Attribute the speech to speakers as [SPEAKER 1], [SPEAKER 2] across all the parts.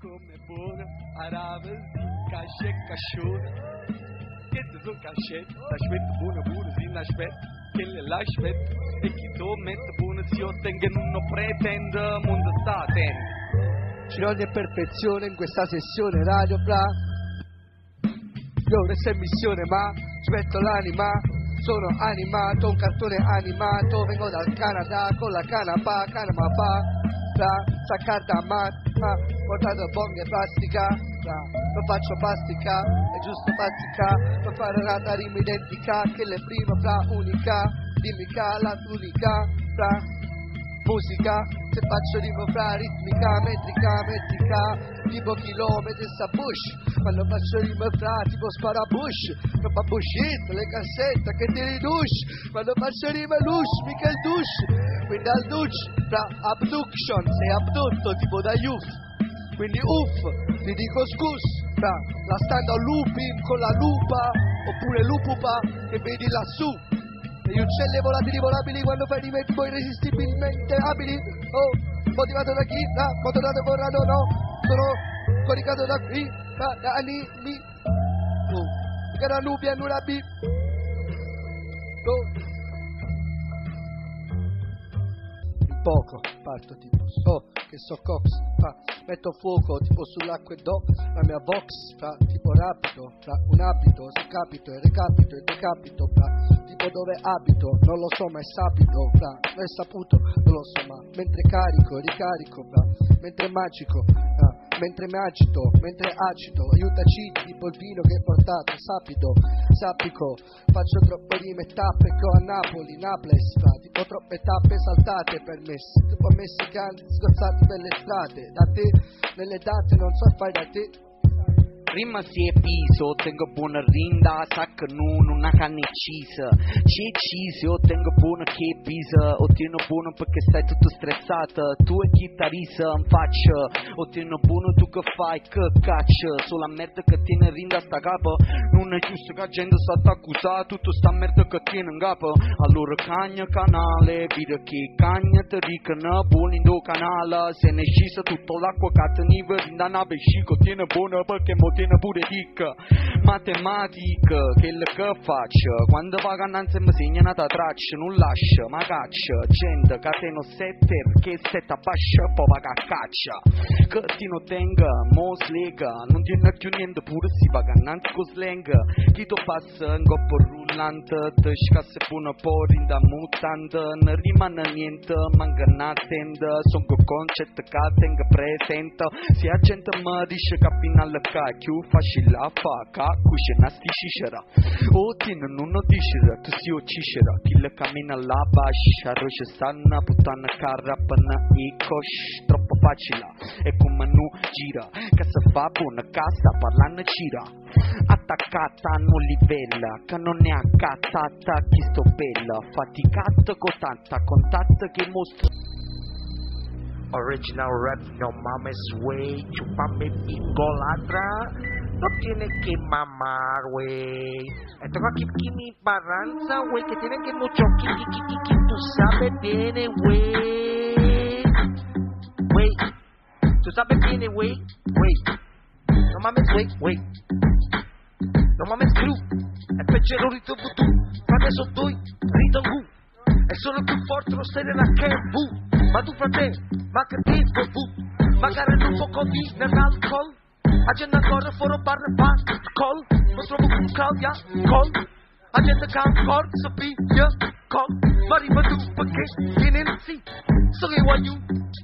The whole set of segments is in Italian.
[SPEAKER 1] come buono, arave di casce cascione. Che te so casce, aspetta buono, si aspetta, che le l'aspetta, e chi tu mette buono si ottenga non pretende, mondo sta attento.
[SPEAKER 2] C'è ogni perfezione in questa sessione radio, bra. Io questa è missione, ma aspetto l'anima. Sono animato, un cartone animato. Vengo dal Canada con la canapa, saccata portato bong e plastica. Non faccio plastica, è giusto plastica. Per fare una rima identica, che le prima, unica. Dimmi la unica, musica, se faccio rimo ritmica, metrica, tipo chilometri sta bush, quando faccio rimo tipo spara bush, roba bullshit, le cassette che ti riduci, quando faccio rimo lush, mica il douche, quindi al douche, abduction, sei abdotto tipo da youth, quindi uff, ti dico scus, la stando looping con la lupa, oppure lupupa, che vedi lassù. Gli uccelli volabili quando fai rimetti poi irresistibilmente abili. Oh, motivato da chi? Motorato vorrato no. Sono coricato da qui, da animi. Oh, che era Nubia Nurabi. Oh. In poco parto tipo. Oh, che so cox. Metto fuoco tipo sull'acqua e do la mia box. Tipo rapido, un abito, se capito e recapito e decapito. Tipo dove abito, non lo so ma è sapido, non è saputo, non lo so ma mentre carico, ricarico, mentre magico, mentre mi agito, mentre agito, aiutaci tipo il vino che hai portato, sapico, faccio troppe rime tappe che ho a Napoli, Naples, tipo troppe tappe saltate per me, tipo messicani sgozzati per le strade, da te, nelle date non so fare da te.
[SPEAKER 1] Prima si è piso, tengo buona rinda, sacca una canna incisa. C'è cheese, io tengo buona che pisa, ottieno buono perché stai tutto stressato. Tu e chitarrista in faccia, ottieno buono tu che fai, che caccia. Sulla merda che tiene rinda sta capo, non è giusto che la gente sta accusata, tutto sta merda che tiene in capo. Allora cagna canale, vedi che cagna te ricana, buono in do canale. Se ne scisa tutto l'acqua che teniva, rinda una bescico, tiene buono perché mo tiene pure ricca. Matematica, quello che faccio, quando vacanza mi segna una traccia, non lascia, ma caccia, gente che te non sette, perché sette bascia, poi va a caccia. Che ti non tenga, mo slega, non tiene più niente, pure si vacanza con slang. Chi tu passa in coppa rullante, te scasse buona pori da mutante, non rimane niente, manca una tenda, sono con concetto che tenga presente. Se la gente mi dice che fino al cacchio facile a fa, cusce nasti sciscera. O tine non dicere, tu si ucciscera. Chi le cammina là bascia, roce stanna, puttana carrapana e cosh, troppo facile. E come nu gira, che se fa buona cassa, parlano gira. Attaccata non livella, che non è accattata, chi sto bella. Faticata con tanta contatta che mostra.
[SPEAKER 3] Original rap, no mames, wey, chupame pingo ladra, no tiene que mamar, wey. Esto aquí mi barranza, wey, que tiene que mucho kiki, tú sabes viene, wey. Wey, tú sabes viene, wey, no mames, wey. No mames, crew, è peggio rito voodoo, ma adesso doi, rito gu. È solo più forte lo stile da che bu. Ma tu frate, ma che tipo bu. Magari un poco di nell'alcol. Agenda ancora fuori barre col. Non trovo un caldia, col. Agenda che ancora sapiglia, col. Ma arriva tu perché viene in sì. So che vuoi you,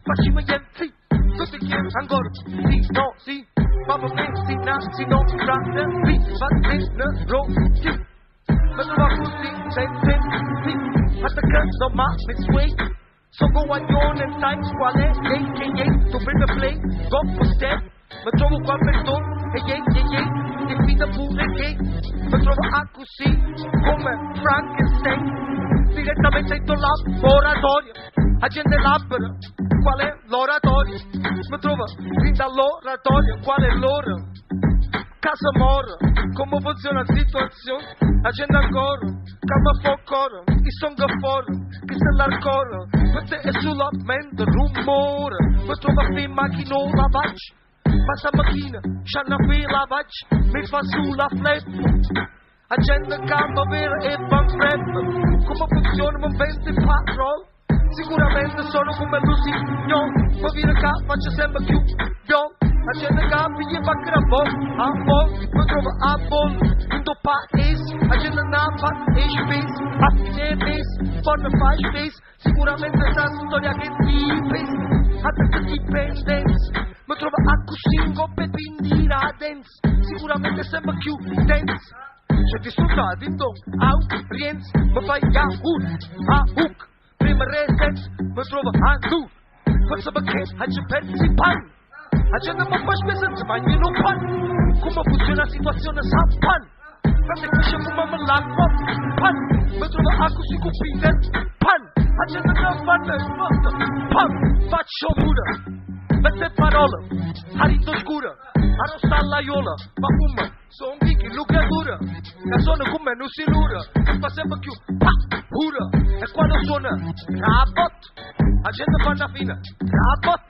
[SPEAKER 3] facciamo gli enzi. Tutti che ancora, sì, no, sì. Ma per me, sì, no, sì, no, frate, sì. Ma te ne rossi. Ma trovo così, sì. Attaccando ma this way. So go a and times qual è, to bring the play, go for step. Mi trovo qua per don, e vita pure gay. Mi trovo a così, come Frankenstein. Direttamente in laboratorio, agente labra, qual è l'oratorio? Mi trovo in dall'oratorio, qual è l'ora? Casa mora, come funziona la situazione? Agenda ancora, calma fuoco, i son che fuori, che se l'arcora, per te è sulla mente rumore, per trovare prima chi non la faccia, passa macchina, c'hanno la vaccia, mi fa su la flap. Agenda campo vera e bank rap. Come funziona un vento in patrol? Sicuramente sono come Lusigno. Ma vira qua faccio sempre più pion. Agenda campo gli fa crabon. A bon, mi trovo a bon. Indo paese, agenda napa e space. A fine base, forma faz face. Sicuramente essa storia che ti face. Até dependence. Mi trovo a cucingo per pindire a dance. Sicuramente sempre più dance. Se ti soldati in don, au, rienz, mi fai a hook, prima resex, mi trovo a tu, forse perché hai persi pan, agenda mi fa spesa, se mangi non pan, come funziona la situazione sa pan, frate cresce come me la pan, mi trovo a così cupite, pan, agenda non fanno il mondo, pan, faccio mura, mette parole, harito scura, arrosta la iola, ma uma, sono vichi, lucratura, la sono come non si lura, fa sempre più, pura, e quando suona, rabot, agenda fa una fine, rabot,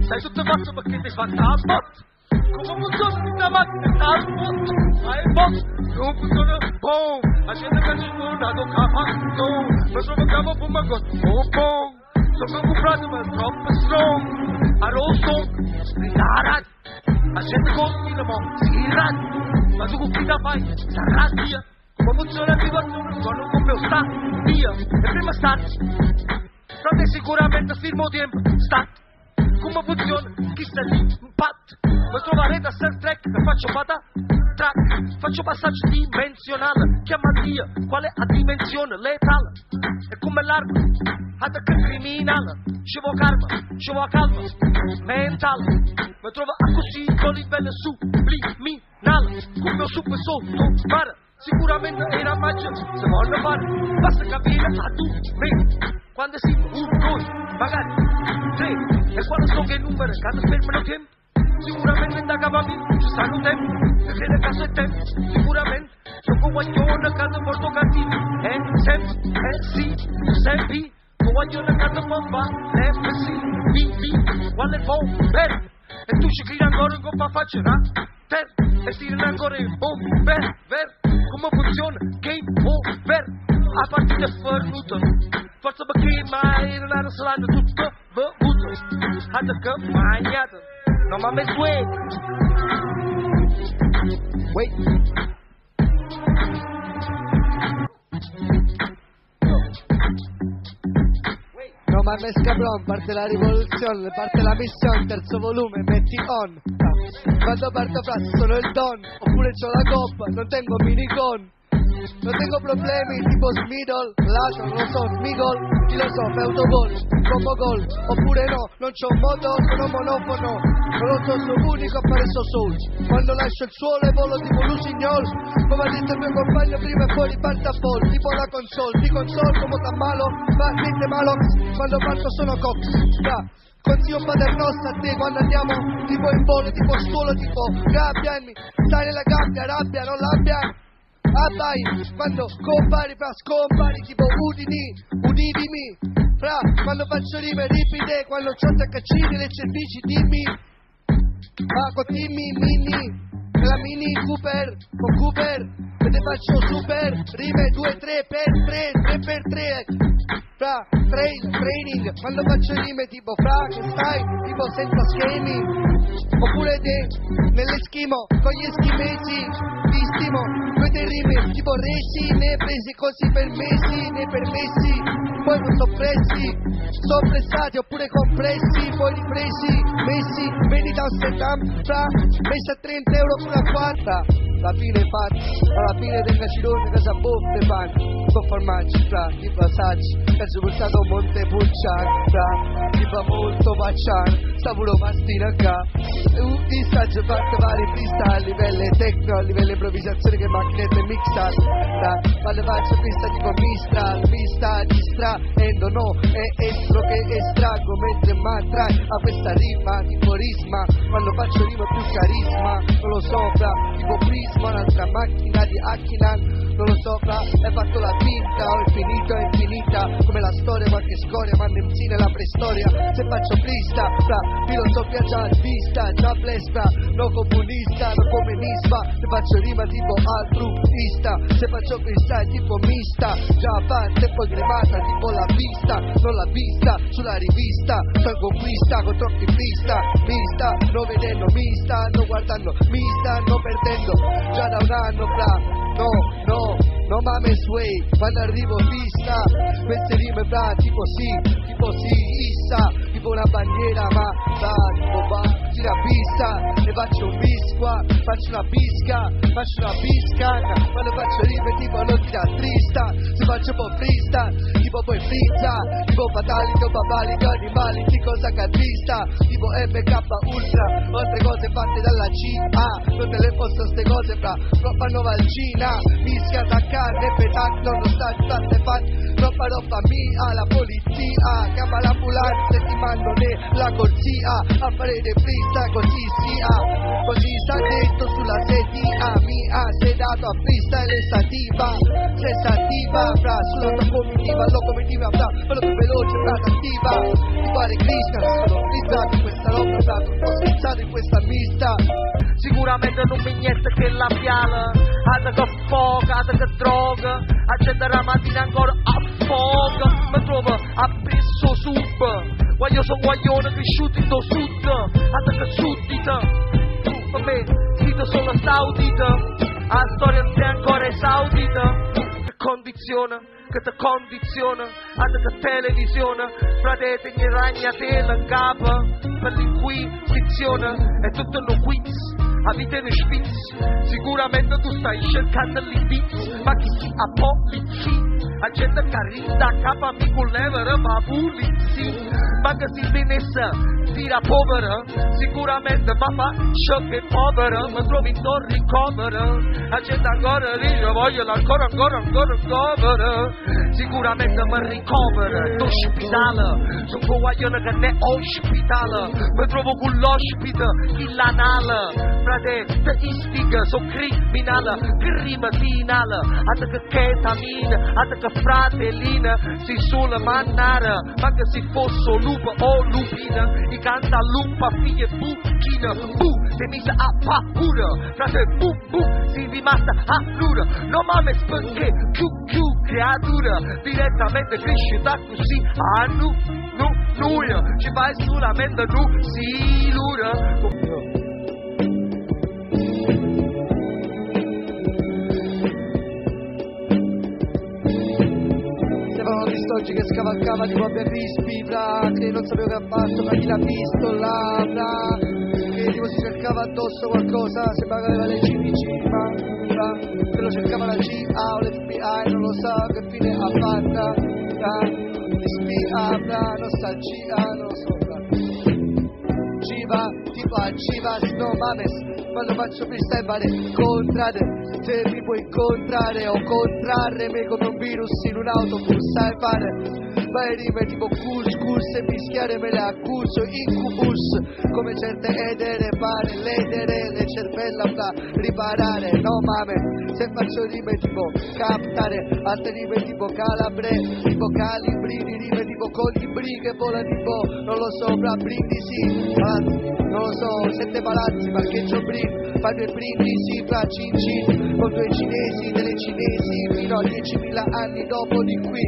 [SPEAKER 3] sai tutte cose perché ti fa rabot, come funziona la macchina, rabot, ma è bot, non funziona, boom, agenda che ci suona, non capa, no, ma trovo capo fuma con, boom, sono comprato ma è troppo strong, a rosso, ritarati, agenda continua, si ma tu con chi da fai? Sarà via. Come funziona il vivazione? Sono come lo sta via. E prima stat. Frate sicuramente firmo tempo. Stat. Come funziona? Chi sta lì? Impact. Vuoi trovare da Star Trek? Che faccio pata? Track. Faccio passaggio dimensionale. Chiama via. Quale a dimensione letale? È come l'arma. Attacca criminale. Ci vuoi karma. Ci vuoi calma. Mentale. Mi trovo a così con livello subliminale. Come un super sotto mare. Sicuramente era magia. Se voglio fare. Basta capire a tu me. Quando si due, magari tre. E quando so che numero quando fermano tempo. Sicuramente da cavalli ci stanno tempo. Perché nel caso è tempo. Sicuramente sono guaglione quando porto cattivi. sempre, sì, sempre. Vogliono canto bomba, FC, BB, quale bomber. E tu ci gridi ancora in coppa faccerà ter. E tirano ancora in bomber, ver. Come funziona? Game over. A partire fornuto. Forza perché mai non era salando tutto bevuto. Hanno che mangiato. Non mi ha messo wait.
[SPEAKER 2] No mames cabrón, parte la rivoluzione, parte la missione, terzo volume, metti on. Quando parto frase sono il don, oppure c'ho la coppa, non tengo minicon. Non tengo problemi tipo Smidol, Lato, non lo so, Smigol, filosofo, autogol, combo gol, oppure no, non c'ho un modo, sono monofono, non lo so, sono unico a fare so soul. Quando lascio il suolo e volo tipo Lusignol, come ha detto il mio compagno prima e fuori pantafol, tipo la console, di console come Tammalo, ma niente Malox, quando parto sono Cox, consiglio paternosta a te quando andiamo tipo in volo, tipo scuola, tipo gabbia, stai nella gabbia, rabbia, non l'abbia. Ah vai, quando compari fra scompari tipo udivimi fra, quando faccio rime ripide, quando c'ho THC le cervici dimmi. Ma con Timmy, Mini, la Mini Cooper, con Cooper, e te faccio super, rime 2, 3 per 3, 3 per 3. Fra, training, quando faccio rime tipo fra, che stai, tipo senza schemi. Oppure te, nell'eschimo, con gli eschimesi, ti stimo, con te rime, tipo resi, ne presi così per mesi, ne permessi, poi non soppressi, soppressati oppure compressi, poi ripresi, messi, veni da Amsterdam, fra, messi a 30 euro sulla quarta, la fine è fatta, alla fine del cacirone che s'abboffe panni, con formaggi, fra, tipo assaggi, penso portato un monte Pulciano, fra, tipo molto pacciano, sta pure mastina qua, di saggio fatte vari freestyle, a livello tecno, a livello improvvisazione che macchinette mixate, fra, ma le faccio pista tipo Mistral, mista, distraendo, no, è estro che estraggo, mentre m'attrai a questa rima, tipo risma, quando faccio rima più carisma, non lo so, fra, tipo prima, automatismo, un'altra macchina di Akinan, non lo so, fra, hai fatto la finta, ho infinito, è infinita, come la storia, qualche scoria, manda in sì nella preistoria, se faccio plista, fra, filosofia già vista, già blesta, no comunista, no comunista, se faccio rima tipo altruista, se faccio freestyle tipo mista, già fatta e poi cremata tipo la vista, non la vista, sulla rivista, sono in conquista, con troppi vista, mista, non vedendo, mi stanno guardando, mi stanno perdendo, già da un anno, fra, no mames way, quando arrivo vista, queste rime fra, tipo sì, issa, tipo una bandiera, ma va, tipo va, gira pista, ne faccio un bisqua, faccio una bisca, quando faccio rime tipo non ti dà trista, se faccio un po' freestyle, tipo poi frizza, tipo fatality o babali, animali, di cosa catrista, tipo MK Ultra, altre cose fatte dalla CA, non te le posso ste cose fra, troppa novalgina, mischia attaccare, petate, non lo sta fatte fatte, troppa roba mia, la polizia, chiama l'ambulanza e ti mando la corsia, a fare dei freestyle così sia, così sta detto sulla sedia mia, sedato a freestyle e sativa, fra, sulla tua comitiva, locomotiva, fra, quello più veloce, fra, attiva, ti pare Krishna, sono frizzato in questa roba, fra, ho sensato in questa mista.
[SPEAKER 3] Sicuramente non mi niente che la piala, ada che fuoco, ada che droga, accende la mattina ancora a fuoco, mi trovo a presso sub, guaglio sono guaglione cresciuto in do sud, ada che suddita, per me dito solo saudita, la storia non è ancora esaudita, che ti condiziona, ada che televisione, frate gli ragnatela in capo, per l'inquisizione, è tutto un quiz. A vita di spitz, sicuramente tu stai cercando l'indiz, ma chi si ha polizia, la gente carita, capo amico levere, ma pulizia, ma che si venisse, tira povera, sicuramente ma faccio che povera, mi trovi in non ricovera, la gente ancora dice voglio ancora, sicuramente mi ricovera, d'ospitale, sono un guaglione che ne ospitale, mi trovo con l'ospite, il lanale, frate, te istiga, sono criminale, criminale, ad che ketamina, ad che fratellina, si sulle mannare, ma che si fosse lupo o lupina, i canta lupa, figlie buchina, te mise a paura, frate, si rimasta a plura, no mames perché, creatura, direttamente cresciuta così, nulla, ci fai solamente sì, lura.
[SPEAKER 2] Oggi che scavalcava tipo a Berrispi, fra, che non sapevo che ha fatto, ma chi l'ha visto là, fra, che tipo si cercava addosso qualcosa, sembrava che aveva le CPC, fra, che lo cercava la GA o l'FBI, non lo so che fine ha fatta, fra, spia, fra, nostalgia, non lo so, fra, Giva, tipo a Givas, no mames, quando faccio freestyle vale contrade, se mi puoi incontrare o contrarre me come un virus in un autobus, sai fare vai rime tipo couscous e mischiare me le accuso incubus come certe edere pare ledere le cervella da riparare, no mame, se faccio rime tipo captare, altre rime tipo calabre, tipo calibri, rime tipo colibri che vola tipo non lo so, fra brindisi, non lo so, 7 palazzi, parcheggio fai 2 brindisi fra cin cin con 2 cinesi, delle cinesi fino a 10.000 anni dopo di qui,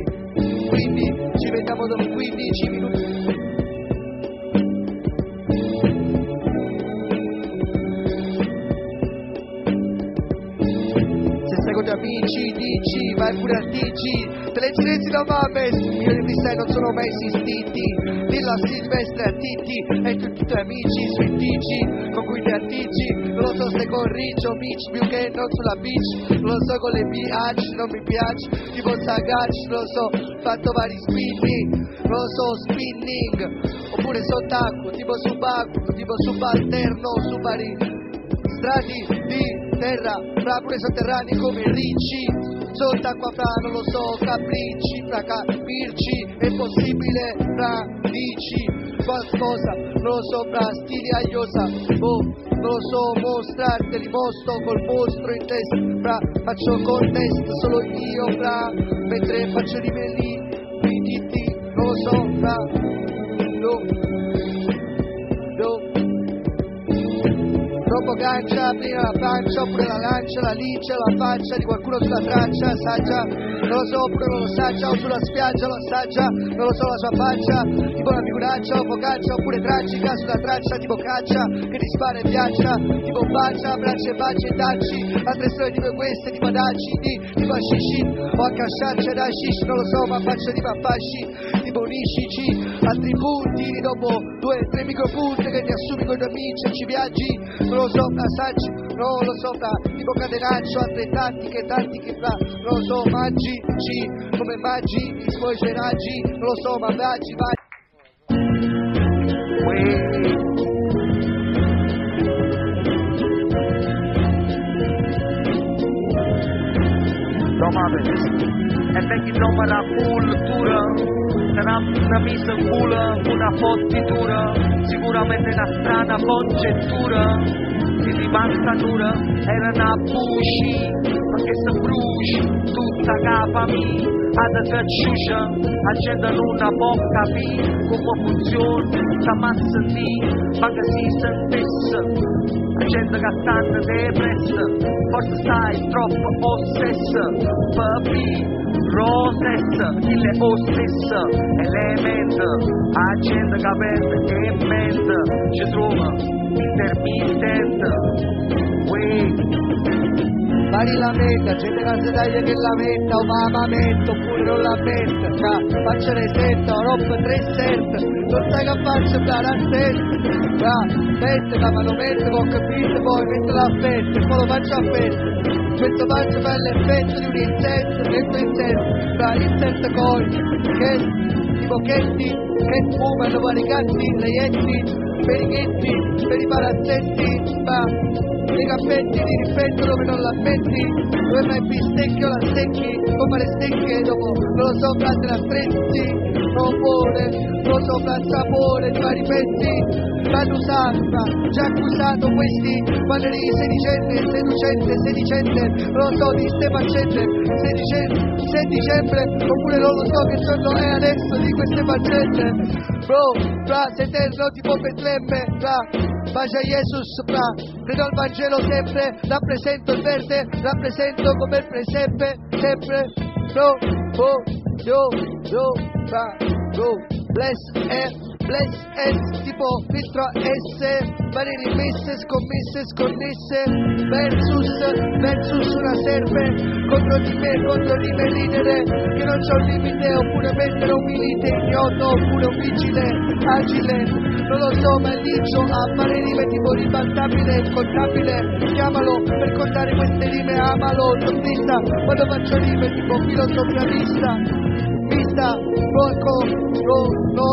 [SPEAKER 2] quindi ci vediamo dopo 15 minuti. Se stai con gli amici dici vai pure al TG, te le cinesi no mames, io e i non sono mai esistiti, dilla Silvestre a Titti e tutti i tuoi amici sui TG con cui ti attigi, non lo so se con Riccio, Mitch, più che non sulla beach, non lo so con le BH, non mi piace, tipo Sagacci, non lo so, fatto vari spinning, non lo so, spinning, oppure sott'acqua, tipo subacqueo, tipo subalterno, su vari strati di terra, fra pure sotterranei come Ricci, sott'acqua fra, non lo so, capricci, fra capirci, è possibile fra dici qualcosa, non lo so, fra stili agliosa, boh, non lo lo so mostrarteli, mostro col mostro in testa, fra, faccio contest solo io, fra, mentre faccio livelli, non lo so, fra, troppo gancia, prima la pancia, oppure la lancia, la lince, la faccia di qualcuno sulla traccia, assaggia, non lo so, oppure non lo assaggia, o sulla spiaggia lo assaggia, non lo so la sua faccia, tipo una figuraccia o focaccia, oppure tragica sulla traccia, tipo caccia, che ti spara e piaccia, tipo bacia, braccia e baci e dacci, altre storie tipo queste, tipo adaggi, tipo ascisci, o a casciaccia da shish, non lo so, ma faccia tipo affasci, tipo uniscici, altri punti, dopo 2-3 micropunti che ti assumi con i tuoi amici e ci viaggi, non lo so, assaggi, non lo so, fra, tipo catenaccio, altre tattiche, fra, non lo so, magici, come maggi, i suoi raggi, non lo so, ma viaggi, vai.
[SPEAKER 3] No mames, e vecchi nomera cultura, sarà una misa in culo, una fottitura, sicuramente una strana congettura, si rimasta dura, era una buci, ma che se bruci, tutta capami, ad cacciuccia, accendono una bocca vi, come funziona, sta massa di, ma che si sentisse. La gente che stanno depressa, forse stai troppo ossessa, papi, rosessa, il ostessa, elemento, la gente che perde e mente, ci trova intermittente,
[SPEAKER 2] Vari lamenta, gente che si taglia che lamenta, o mamamento, oppure non lamenta, cioè, faccia le sette, o roba 3 sette, non sai che faccia per la sette, mette la mano, mette, ho capito, poi mette la fetta, e poi lo faccio a fetta, questo faccio per l'effetto di un insetto, questo insetto con, che, i bocchetti, che fumano, vari gatti, leietti, perichetti, per i palazzetti, i cappetti di rispetto dove non la metti, dove mai bistecchi o la stecchi, come le stecche dopo, non lo so, frate la strezzi, non buone, non lo so, frate sapore di vari pezzi, l'hanno usata, già accusato questi, quando sedicente, sedicente, non lo so, di ste faccende, sedicembre, oppure non lo so che giorno è adesso di queste faccende, bro, fra, sei eterno tipo Betlemme, fra, bacia Jesus, fra, credo al Vangelo sempre, rappresento il verde, rappresento come il presepe, sempre, fra, bless tipo filtro S, varie rimesse, scommesse, sconnesse, versus una serpe, contro di me ridere, che non c'è un limite, oppure mettere un milite ignoto, oppure un vigile, agile, non lo so, ma il liccio a fare rime tipo ribaltabile, incontabile, chiamalo, per contare queste rime, amalo, sottista, quando faccio rime tipo filosofia vista,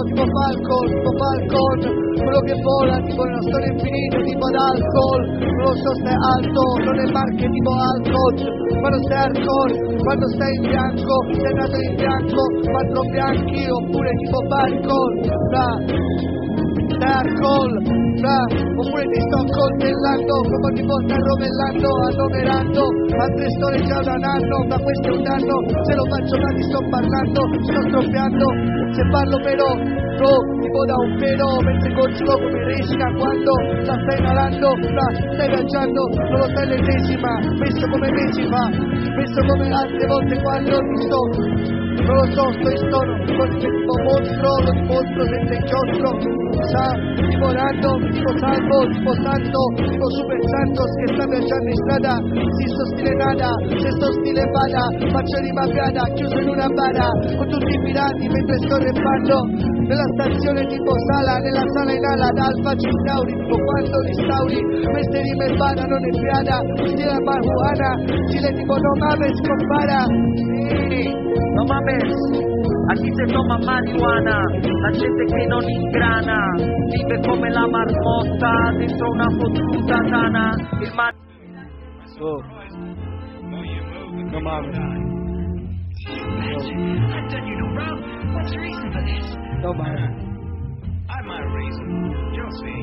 [SPEAKER 2] tipo Falcon, quello che vola, tipo una storia infinita, tipo ad alcol, non lo so, stai alto, non è marche tipo alcol, quando stai hardcore, quando stai in bianco, sei nato in bianco, 4 bianchi, oppure tipo barcol, oppure ti sto coltellando, come ti sto rovellando, annoverando, altre storie già da un anno, ma questo è un danno, se lo faccio ma ti sto parlando, sto stroppiando, se parlo però, tipo da un pelo, mentre consulo come resca, quando la stai inalando, stai viaggiando, non lo sai l'ennesima, messo come mesi fa, messo come altre volte quando ti sto, non lo so, sto in stono, così che tipo mostro, lo dimostro senza inchiostro, tipo rando, tipo salvo, tipo santo, tipo super santos che sta viaggiando in strada, si sto stile nada, se sto stile vada, faccio rima piada, chiuso in una bara, con tutti i pirati mentre sto rappando, nella stazione tipo sala, nella sala in ala, ad alfa ci instauri, tipo quando instauri, queste rime vada, non è piada, stile marijuana, stile tipo no mames, compara,
[SPEAKER 3] no mames, aquí se toma marihuana, la gente che non ingrana, vive come la marmotta dentro una fottuta tana, il mar...
[SPEAKER 2] No mames.
[SPEAKER 4] I've done you no wrong. What's the reason for this?
[SPEAKER 2] No mames.
[SPEAKER 4] I've my reason. You'll see.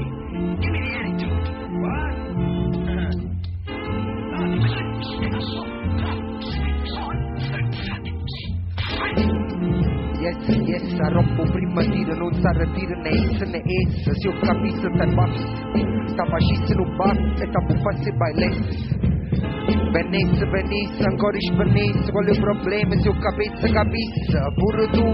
[SPEAKER 4] Give me the antidote. What?
[SPEAKER 3] Yes, troppo prima dire non sa dire né essa né essa. Se io capisco te basta, ta facesse non basta e ta buffasse bailesse. Venisse, ancora svenisse, qual è il problema se io capisse, pure tu,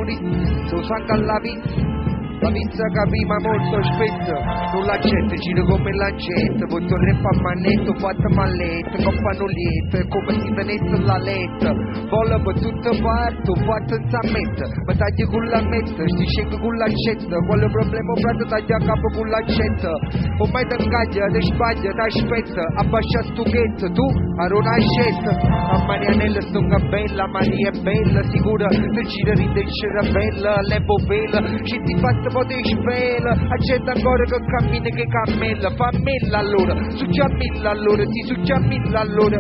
[SPEAKER 3] se sangue alla vita. La pizza capì ma molto spesso non l'accetta, gira come l'accetta, poi torna a manetto, fatta malletta, con pannolette, come si venisse la letta, vola per tutte parti, fatta in sammetta, ma taglia con la metta, si scende con l'accetta, qual è il problema frate taglia a capo con l'accetta, ormai ti ingaglia, ti sbaglia, ti aspetta, abbascia stuchetto, tu a non accetta, a Marianella sto bella, Maria è bella, sicura, ti gira ridescere bella, le bovella, ci ti fa poter spela, accetta ancora che cammina che cammella, fa mille allora, su già mille allora, sì su già mille allora,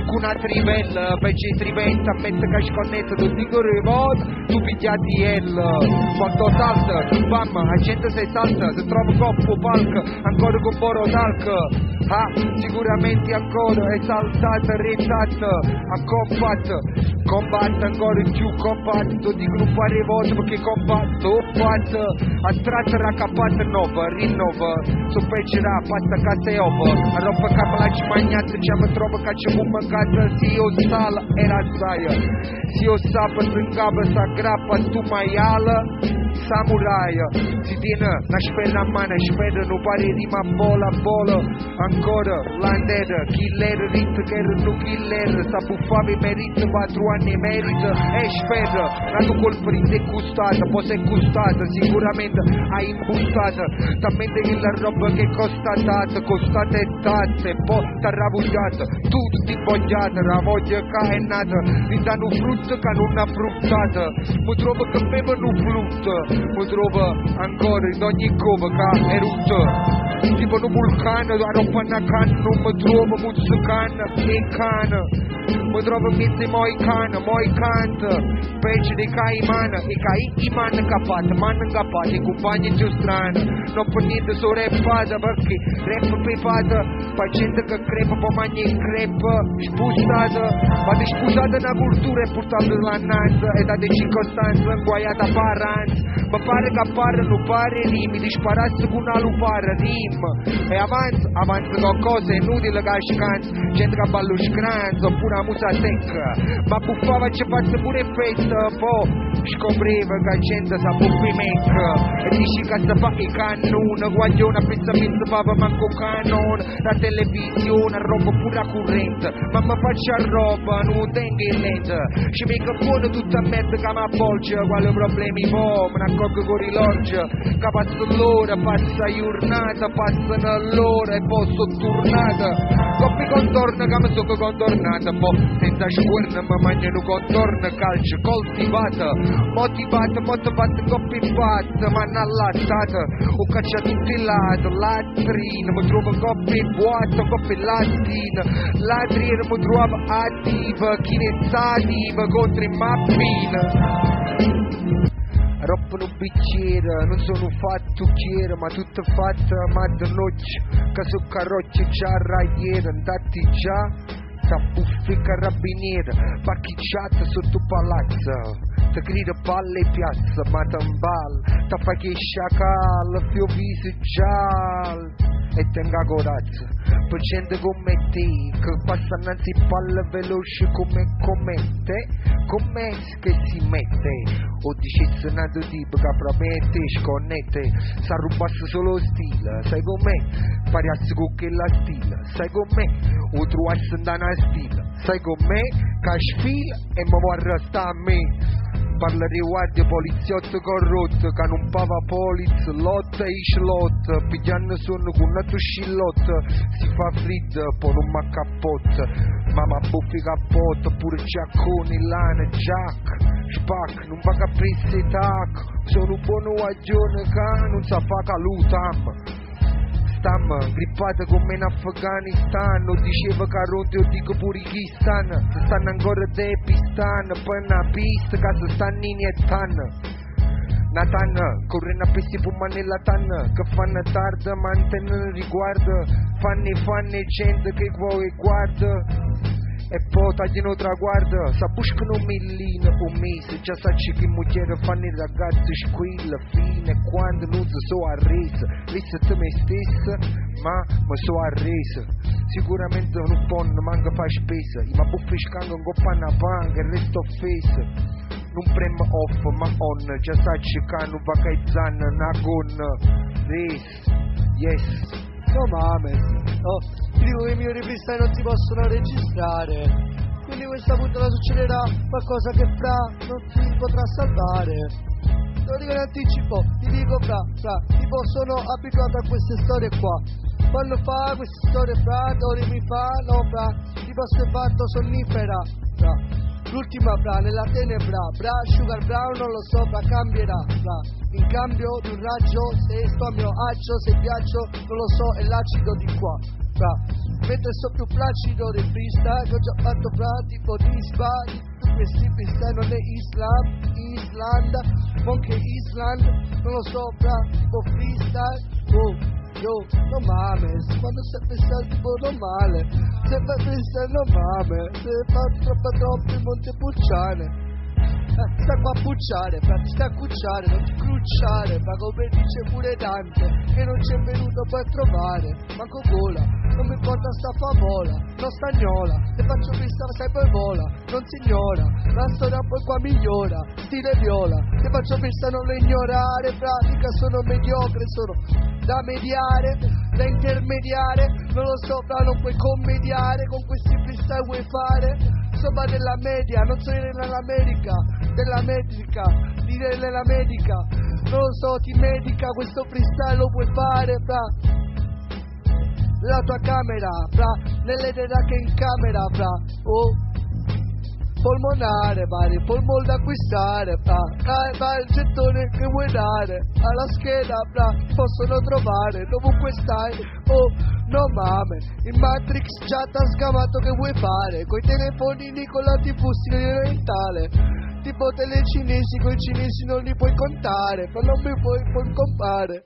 [SPEAKER 3] con una trivella, pece trivetta, mette che sconnetta, tu dico rivolta, tu pigliati quando salta, tu mamma, la gente si salta, si trova coppo palco, ancora con boro talco, sicuramente ancora è saltata, rettata, combatte ancora più, combatte, tu dico non fare volte perché combatto, attratta raccappata nuova, rinnova, su pecera, fatta casa e ova, a roba capalacci magnata, già mi trovo caccia come casa, si io sala e razzaia, si io sabato in capa, sa grappa, tu maiala, samurai, si tiene una spera a mano, spera, non pare rima bola, ancora, landera, killer, rit, che non killer, sa buffare merito, 4 anni merito, e spera, la tua colpa è custata, poi sei custata, sicuramente hai imbustata, talmente che la roba che costate e tazze, poi t'ha ravogliata, tutti vogliate, la voglia che è nata, ti danno frutto che non ha fruttata, mi trovo che bevono frutto, mi trovo ancora in ogni cova che è rutta, tipo un vulcano, la roba una canna, non mi trovo muzzo canna e canna, mi trovo mezzo moi canta, pece di caimana, e caimana capata, i compagni giù strana, non per niente sono rappata, perché rap pepata, poi gente che crepa, poi mangia crepa, spustata, ma di spusata una cultura e portata l'annanza, e da de circostanze, inguaiata a paranza, ma pare che appare, non pare rimi, di spararsi con una lupara, rima, e avanza con cose inutili che scanza, gente che ballo scranza, oppure la musa secca, ma buffava ci faccia pure festa, poi scopriva che la gente sa buffi mecca, e dici che si fa i cannone, guaglione, pensamente papa manco canone, la televisione, roba pure corrente, ma mi faccia roba, non tengo in lente, ci venga buono tutta merda che mi avvolge, quali problemi po', me ne accorgo con l'orgia, che passa l'ora, passa la giornata, passano l'ora e poi sono tornata, coppi contorno che mi sono contornata, poi senza scuorna mi mangiano contorno, calcio coltivata, motivata, coppi fatta, ma non allattata, ho cacciato tutti i lati, latrina, mi trovo coppi vuota, coppi lattina, latrina mi trovo attiva, chi ne sa attiva contro i mappina. Roppano un bicchiere, non sono fattucchiere, ma tutto fatto, ma da noce, che su carrocce già ragliere, andati già, sta buffi carabiniere, parchicciata sotto palazzo. Ti grida palle e piazza, ma t'ambal, ti fa che sciacal, fiovisi giallo, e tenga coraggio, per gente come te, che passa innanzi palle veloci come te, come che si mette, o dicesse nato tipo che promette, sconnette, sa rubasse solo stile, sai com'è, pariasse con che la stile, sai com'è, o trovasse andare a stile, sai com'è, che sfila e mi vuoi arrestare a me. Parla di guardie, poliziotto corrotto, che non pava poliz, lotta e slot, pigliando sonno con una tuscillotta, si fa fritto, poi non mi accappotta, mamma buffi cappotto, pure giacconi, lana, jack, spac, non va caprisse tac, sono un buono guaglione che non sa fa calutam. Stamma, grippata come in Afghanistan, o diceva che ronde o dico pure Pakistan, se stanno ancora dei pistan, poi una pista che se stanno iniettando. Natana, correndo a pesti puma nella tanna, che fanno tarda, mantengono riguardo, fanno gente che vuoi guarda. E poi tagliano traguardo, sa buscano un mese, già sacci che moglie fanno i ragazzi squilla, fine, quando non si so arresa, lista te me stessa, ma mi so arresa, sicuramente un po' non manca fa spesa, ma buffi scanga un coppa una panca, il resto offesa, non premo off, ma on, già sacci che non va che zanna, una gonna, res, yes.
[SPEAKER 2] No mames, oh, ti dico che i miei freestyle non si possono registrare, quindi questa puntata succederà qualcosa che fra non si potrà salvare. Te lo dico in anticipo, ti dico fra, tipo sono abituato a queste storie qua. Quando fa queste storie fra, dove mi fa, no fra, tipo se fatto sonnifera, fra. L'ultima fra, nella tenebra, bra, sugar brown non lo so, fra, cambierà, fra. In cambio di un raggio, se sto a mio agio, se viaggio, non lo so, è l'acido di qua, fra. Mentre sto più placido del freestyle, che ho già fatto fra, tipo dispa, di questi freestyle non è Islanda, anche Island, non lo so, fra, tipo freestyle, oh. Yo, no mames, quando stai pensando tipo normale, se fai freestyle no mames, se fai troppo in Montepulciane. Sta qua a pucciare, fra, ti sta a cucciare, non ti crucciare, fra, come dice pure Dante, che non c'è venuto poi a trovare, manco gola, non mi importa sta favola, non stagnola, se faccio vista sai poi vola, non si ignora, la storia poi qua migliora, stile viola, se faccio vista non lo ignorare, pratica sono mediocre, sono da mediare, da intermediare, non lo so, fra, non puoi commediare, con questi freestyle vuoi fare, sopra della media, non so dire nell'America, della medica, dire nella medica, non lo so, ti medica, questo freestyle lo puoi fare, fra, la tua camera, fra, nelle che in camera, fra, oh, polmonare, vari polmon da acquistare, fra, vai il gettone che vuoi dare, alla scheda, fra, possono trovare, dovunque stai, oh, no mame, in Matrix già t'ha scavato che vuoi fare, coi telefonini con la TV orientale, tipo telecinesi, coi cinesi non li puoi contare, ma non mi puoi compare.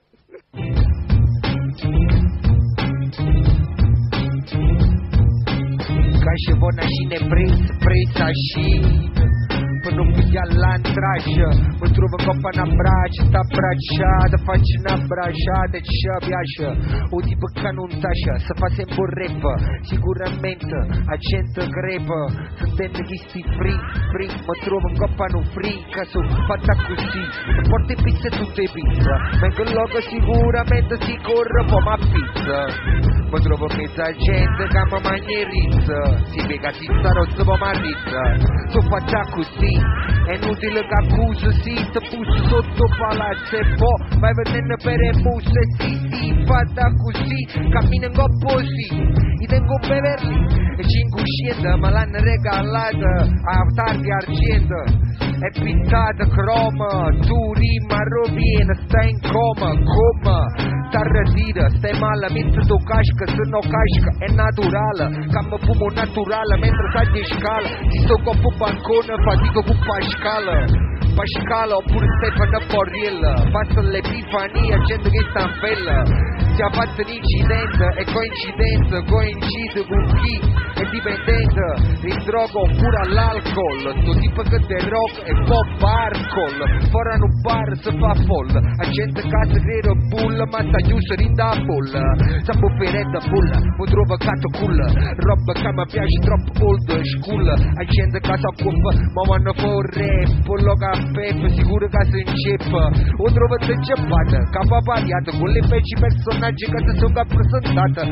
[SPEAKER 3] Caixa buona scine presa scene per non pigliare l'antraggio, mi trovo in coppa una braccia, sta abbracciata, faccio una bracciata e ci piace, o tipo che non tascia, se fa sempre un rap, sicuramente a gente crepa, sentendo che sti free, mi trovo in coppa un free, caso fatta così, porti pizza e tutte pizza, mentre il logo sicuramente si corre po' ma pizza. Mi trovo mezza gente che mi mangerizza, si piega tizza rossa po' ma rizza, sono fatta così, è inutile che accusa, si te pusi sotto palazzo e poi vai venendo per le busse, sì, fatta così, cammino in così, io tengo un Beverly e 500 me l'hanno regalata a tardi argento, è pintata croma, tu rima rovina, stai in coma, t'arretira, stai male mentre tu casca, se no casca è naturale, cammo fumo naturale mentre stai di scala, ti sto con un bancone, fatico con Pascala oppure Stefano Borriella, passa l'epifania, gente che sta in bella, si ha fatto un incidente e coincide con chi è dipendente, il droga oppure all'alcol, sto tipo che te rock e pop barcol, fuori un bar si fa folla, a gente casa crede bull, ma sta chiuso in da bolla, sa bufferetta bulla, mi trovo gatto cool, roba che mi piace troppo old school, a gente casa cupa, ma vanno fuori rap, lo caffè, sicuro che si inceppa, o trovo te inceppata, capa variata, con le feci personaggi che si sono presentata,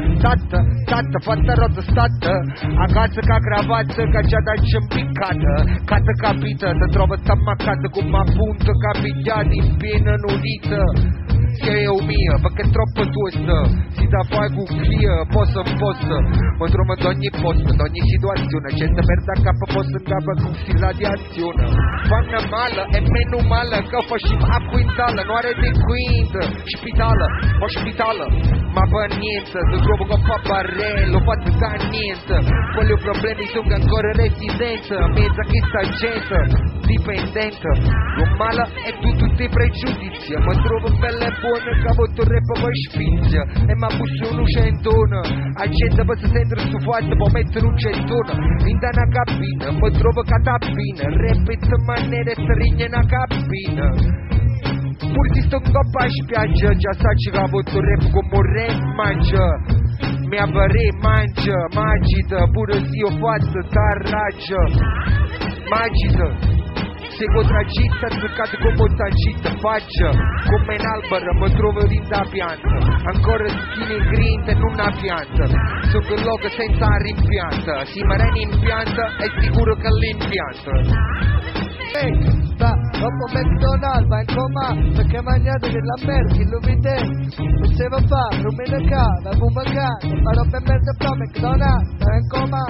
[SPEAKER 3] stata, fatta rosa stata, a casa che cravatta, che già da impiccata, che ti capita, ti trovo stammaccata come appunto capigliati in piena nudita. Sei o mia, perché è troppo tosta, si da fare cucchia, posto, ma trovo ad ogni posto, ad ogni situazione, gente perda a capo, posto in capo con si radiazione, fanno male e meno male, che facciamo a quintale, non arrete quinta, ospitale, ma per niente, ti trovo con fa barrello, fatto da niente, quelli problemi sono ancora residenti, mezza che sta gente, dipendente, lo male è tutti i pregiudizi, ma trovo belle e buone che voto rap per spinge, e ma busso un centone, la gente per si sentire stufata può mettere un centone, in una cabina, ma trovo catapina, rap maniere strigna in una cabina. Pur di sto in coppa a spiaggia, già sai che voto rap come un rap mangia. Mi avrei mangia, magita, pure se io faccio tarraggia. Magita. Seguo tragitta, cercate come un tangita, faccia come un albero, mi trovo in da pianta, ancora skinny green e non una pianta, sono quello che senza rimpianta, si mareni in pianta, è sicuro che l'impianta.
[SPEAKER 2] Dopo McDonald's in coma perché mangiate che la merda che lo vede non si va a fare, non me ne cade, non mi cade, ma roba merda fra McDonald's in coma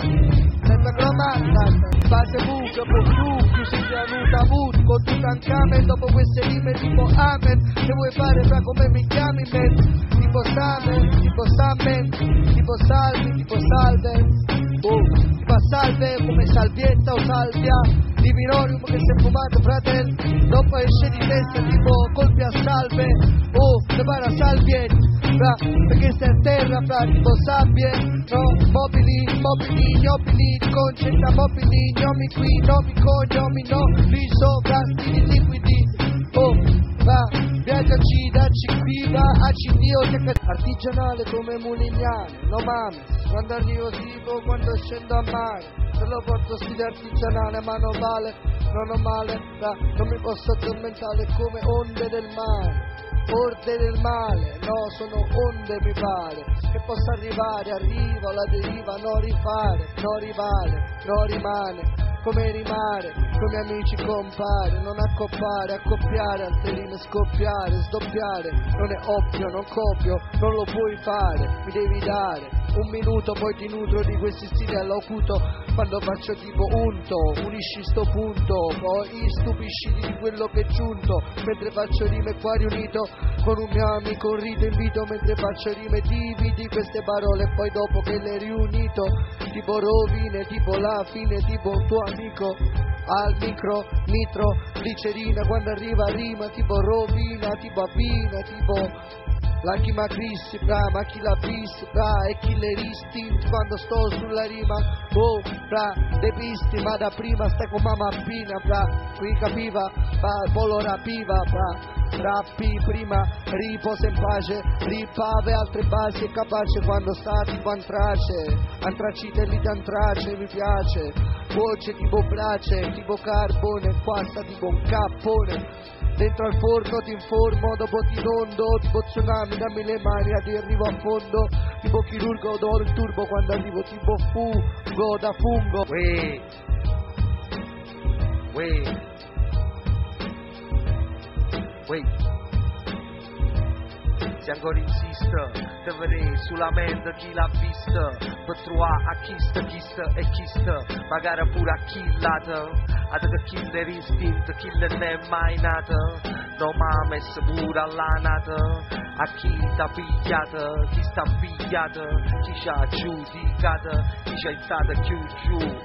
[SPEAKER 2] senza cromata, base buca, più si è venuta mood con tutta un camera dopo queste rime tipo amen, se vuoi fare fra come mi chiami men, tipo samen, tipo samen, tipo salvi, tipo salve, tipo salve come salvietta o salvia, divinorium che si è fumato fratello, dopo esce di testa tipo colpi a salve, prepara salvie, perché stai a terra fra tipo sabbie, no, mobili, ignobili, concentra mobili, gnomi qui, nomi cognomi, no, lì sopra, stili liquidi, viaggiaci, dacci qui, dacci Dio, artigianale come Mulignane, no mame, quando arrivo tipo, quando scendo a mare, se lo porto stile artigianale, ma non vale, non ho male, non mi posso addormentare come onde del mare. Orde del male, no, sono onde mi pare, che possa arrivare, arriva alla deriva, non rifare, non rivale, non rimane, come rimare, come amici compare, non accoppare, accoppiare, altre rime scoppiare, sdoppiare, non è ovvio, non copio, non lo puoi fare, mi devi dare un minuto, poi ti nutro di questi stili all'ocuto, quando faccio tipo unto, unisci sto punto, poi stupisci di quello che è giunto, mentre faccio rime qua riunito, con un mio amico rito invito, mentre faccio rime dividi queste parole, e poi dopo che le riunito, tipo rovine, tipo la fine, tipo un tuo amico, al micro, nitro, glicerina, quando arriva rima, tipo rovina, tipo avvina, tipo... La chi ma Cristi, ma chi l'ha visto, e killeristi quando sto sulla rima, dei pisti, ma da prima stai con mamma appina, qui capiva, poi lo rapiva, rappi prima, riposa in pace, ripave altre basi, è capace quando sta tipo antracite lì d'antrace, mi piace, voce tipo brace, tipo carbone, qua sta tipo un cappone. Dentro al forno ti informo, dopo ti rondo, tipo tsunami, dammi le mani, ti arrivo a fondo, tipo chirurgo, do il turbo quando arrivo, tipo fungo, da fungo.
[SPEAKER 3] Se ancora insiste, te verrei sulla mente chi l'ha vista, per trovare a chista e chista, magari pure a chillata. Ad che killer istinto, killer non è mai nato, non m'ha messo pure all'anata, a chi t'ha pigliata, chi sta pigliata, chi ci ha giudicata, chi ci è stata giù,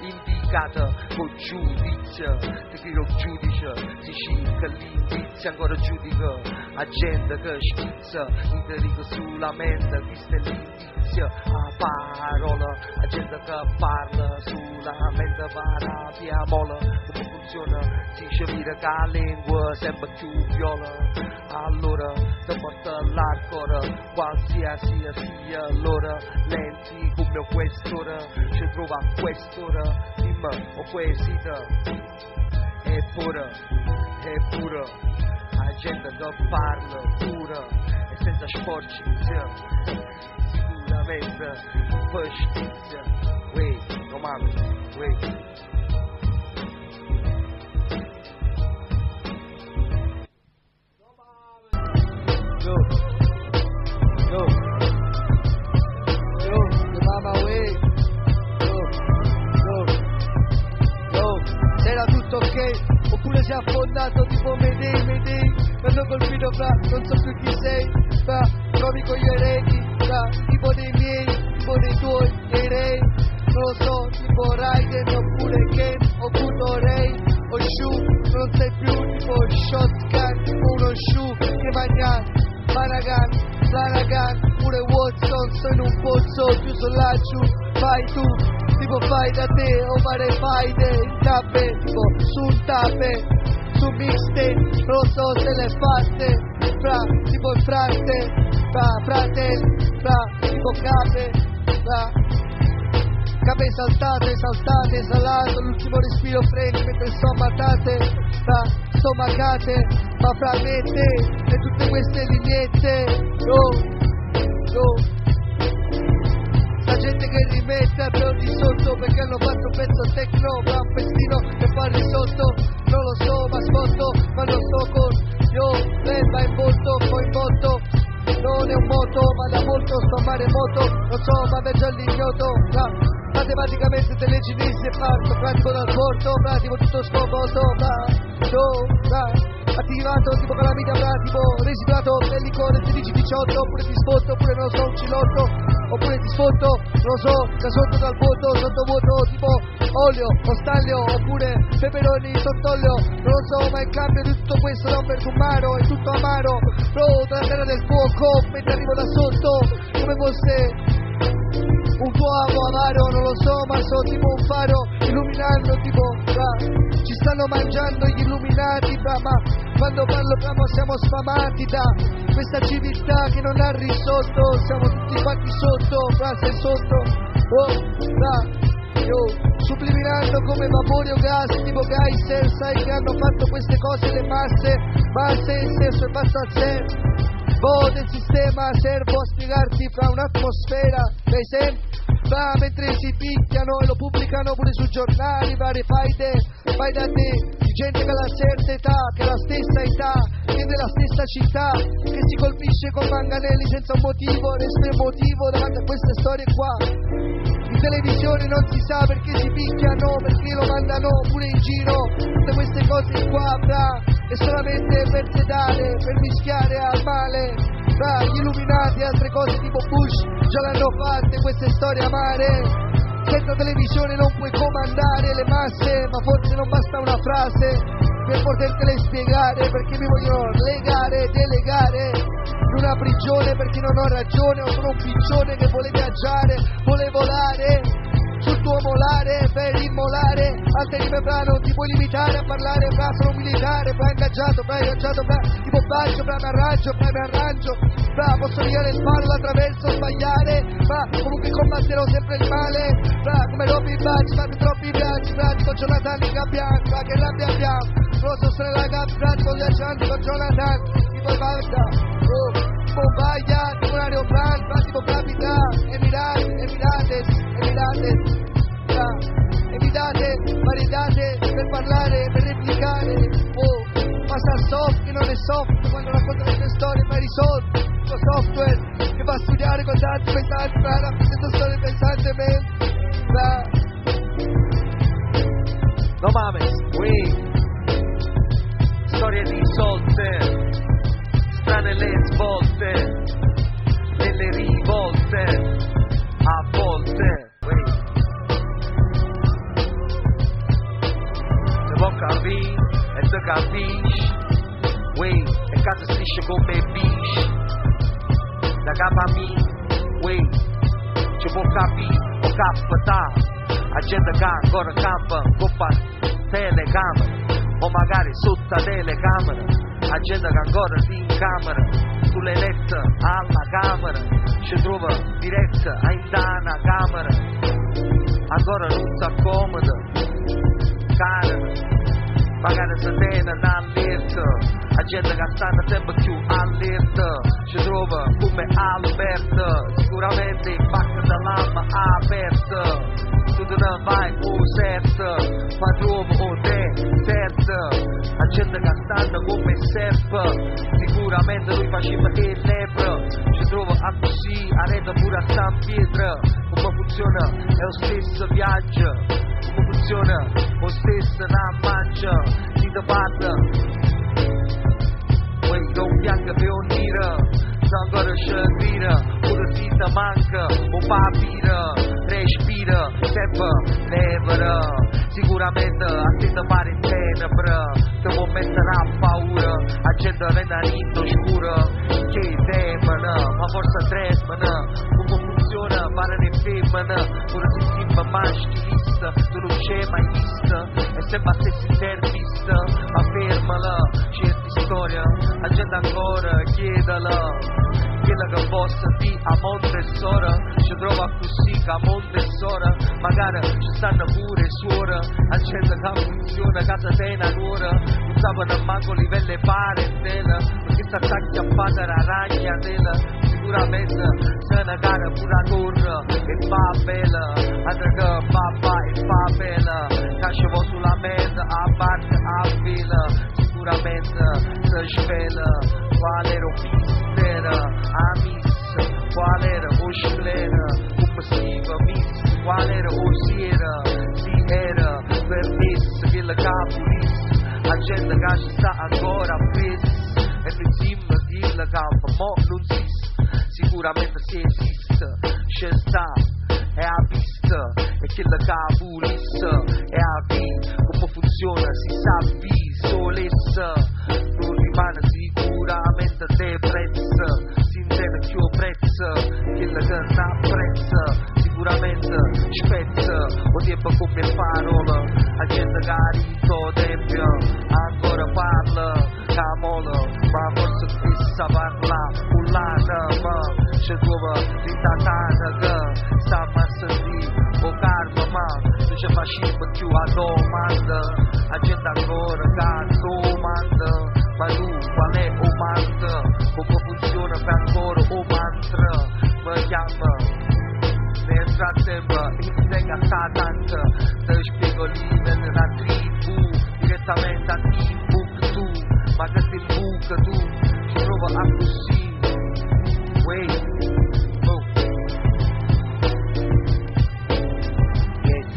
[SPEAKER 3] indicata, con giudizio, ti tiro giudice, si cerca l'indizio, ancora giudica, a gente che schizza, interrigo sulla mente, questa è l'indizio, a parola, a gente che parla sulla mente, parapia mola, come funziona, si scevira che la lingua sempre più viola, allora ti porta l'arcora, qualsiasi sia l'ora, lenti come quest'ora, ci trova quest'ora, dimmi o quesita, eppure, la gente che parla pura e senza sporcizia, sicuramente per stizia, no male,
[SPEAKER 2] era tutto ok, oppure si è affondato tipo Mayday, quando colpito fra, non so più chi sei, trovi con gli eredi, tipo dei miei, tipo dei tuoi, dei rei, non lo so, tipo Raiden oppure Ken, oppure Rey, o Shu, Sagan, pure Watson, sono in un pozzo chiuso laggiù, fai tu, tipo fai da te o fare faide in tappe, tipo su un tappe, su mixtape, non lo so se le fatte, fra tipo il frate, fra fratelli, fra tipo cape, fra cape saltate, salato, l'ultimo respiro freddo mentre stomatate, fra stomacate, ma fra me e te e tutte queste lineette, la gente che rimette però di sotto perché hanno fatto un pezzo techno, ma un pestino che fa risotto, non lo so ma sbotto, ma non sto con va in volto, poi in moto, non è un moto ma da molto sto a maremoto, non so ma viaggio all'ignoto, matematicamente te leggi e parto, pratico dal porto, pratico tutto scomodo, attivato tipo calamita, pratico residuato bellico del 16-18, oppure ti sfotto, oppure non lo so, un cilotto, oppure ti sfotto, non lo so, da sotto dal vuoto, sottovuoto, tipo olio o staglio, oppure peperoni sott'olio, non lo so, ma in cambio di tutto questo da un perfumaro, è tutto amaro, dalla terra del fuoco, mentre arrivo da sotto, come fosse un uomo avaro, non lo so, ma so tipo un faro illuminando, tipo ci stanno mangiando gli illuminati, ma quando parlo siamo sfamati da questa civiltà che non ha risolto, siamo tutti quanti sotto, sei sotto, subliminando come vapore o gas, tipo geyser, sai che hanno fatto queste cose le masse, il senso e basta a sé. Del sistema servo a spiegarti fra un'atmosfera dei sempre mentre si picchiano e lo pubblicano pure sui giornali, varie faide, fai da te di gente che ha la certa età, che ha la stessa età, che è della stessa città, che si colpisce con manganelli senza un motivo, resta emotivo davanti a queste storie qua. In televisione non si sa perché si picchiano, perché lo mandano pure in giro, tutte queste cose qua è solamente per sedare, per mischiare al male, gli illuminati, altre cose tipo Bush, già l'hanno fatte queste storie amare. Senza televisione non puoi comandare le masse, ma forse non basta una frase per potertele spiegare, perché mi vogliono legare, delegare in una prigione perché non ho ragione, o sono un piccione che vuole viaggiare, vuole volare sul tuo molare per immolare altre rime, non ti puoi limitare a parlare, sono militare, ingaggiato, tipo baggio, mi arrangio, posso liare il palo attraverso sbagliare, ma comunque combatterò sempre il male, come Robin Badge, fate troppi viaggi, pratico Jonathan in Bianca, che rabbia abbiamo, lo so se la gabbia, pratico viaggiando con Jonathan, tipo Bagda, Bombaglia, tipo un aeroplano, pratico capita, Emirates, variedate per parlare, per replicare, ma sa soft che non è soft, quando racconta le tue storie ma risolve, lo software che va a studiare con tanti pensanti, ma rappresenta storie pesantemente,
[SPEAKER 3] no mames, storie risolte, strane le svolte, nelle rivolte, a volte, se vuoi capire e te capisci, e casa strisce come bici, da capo a me, ci può capire o capitare, la gente che ancora campa con telecamera, o magari sotto la telecamera, la gente che ancora si incamera, sulle lette alla camera, ci trova diretta a indana camera, ancora non si accomoda, carne, magari si tiene all'allerta, la gente che sta sempre più all'erta, ci trova come Alberta, sicuramente in pacca dell'alma aperta, tu te ne vai certo, ma trovo un te certo, la gente che sta come serpa, sicuramente lui faceva il lepre, ci trova a così, arreta pure a San Pietro, come funziona, è lo stesso viaggio, come funziona, lo stesso la mangia, si te parla, non bianca per unire, se ancora scegliere, pure si te manca, un papiro, respira, sempre levera, sicuramente a te te pare in tenebra, te può mettere a paura, a gente venendo scuro che temono, ma forse tremano, come funziona fare le femmine, ora si sembra maschilista, tu non c'è mai vista, e sembra stessi intervista, ma fermala, certi storia, la gente ancora chiedala, quella che possa di a Montessora, ci trova così che a Montessora, magari ci stanno pure suore, la gente che funziona, casa tena nuora, non sapano manco livello parentela, perché sta acchiappata la ragnatela, sicuramente se ne cara pure a torre, e fa bella, altra che papà e fa bella, cascevo sulla mente, a parte a fila, sicuramente se svela, qual era mistera, a miss, qual era o sclera, come si va miss, qual era o si era, permesso che la capolissa, la gente che ci sta ancora presa, e insieme che la campa, mo non si sicuramente se esiste, c'è sta, è a vista, e che la capolissa, è a vi, come funziona, si sa vi, solessa, non rimane sicuramente depressa, si intende più prezzo, che la che apprezza, sicuramente spezza, o tempo come parola, la gente che ha rito tempio, ancora parla, camola, ma forse questa parla, pullata, ma c'è trova l'intatata che sta massa di, o karma, ma non ci facciamo più a domanda, la gente ancora che domanda, ma tu qual è o mantra, come funziona per ancora o mantra, mi chiama, nel frattempo insegna Satanta, te spiego lì nella tribù, direttamente a Timbuktu, ma che ti buca tu, ci prova a così, wait, oh.
[SPEAKER 2] Yes.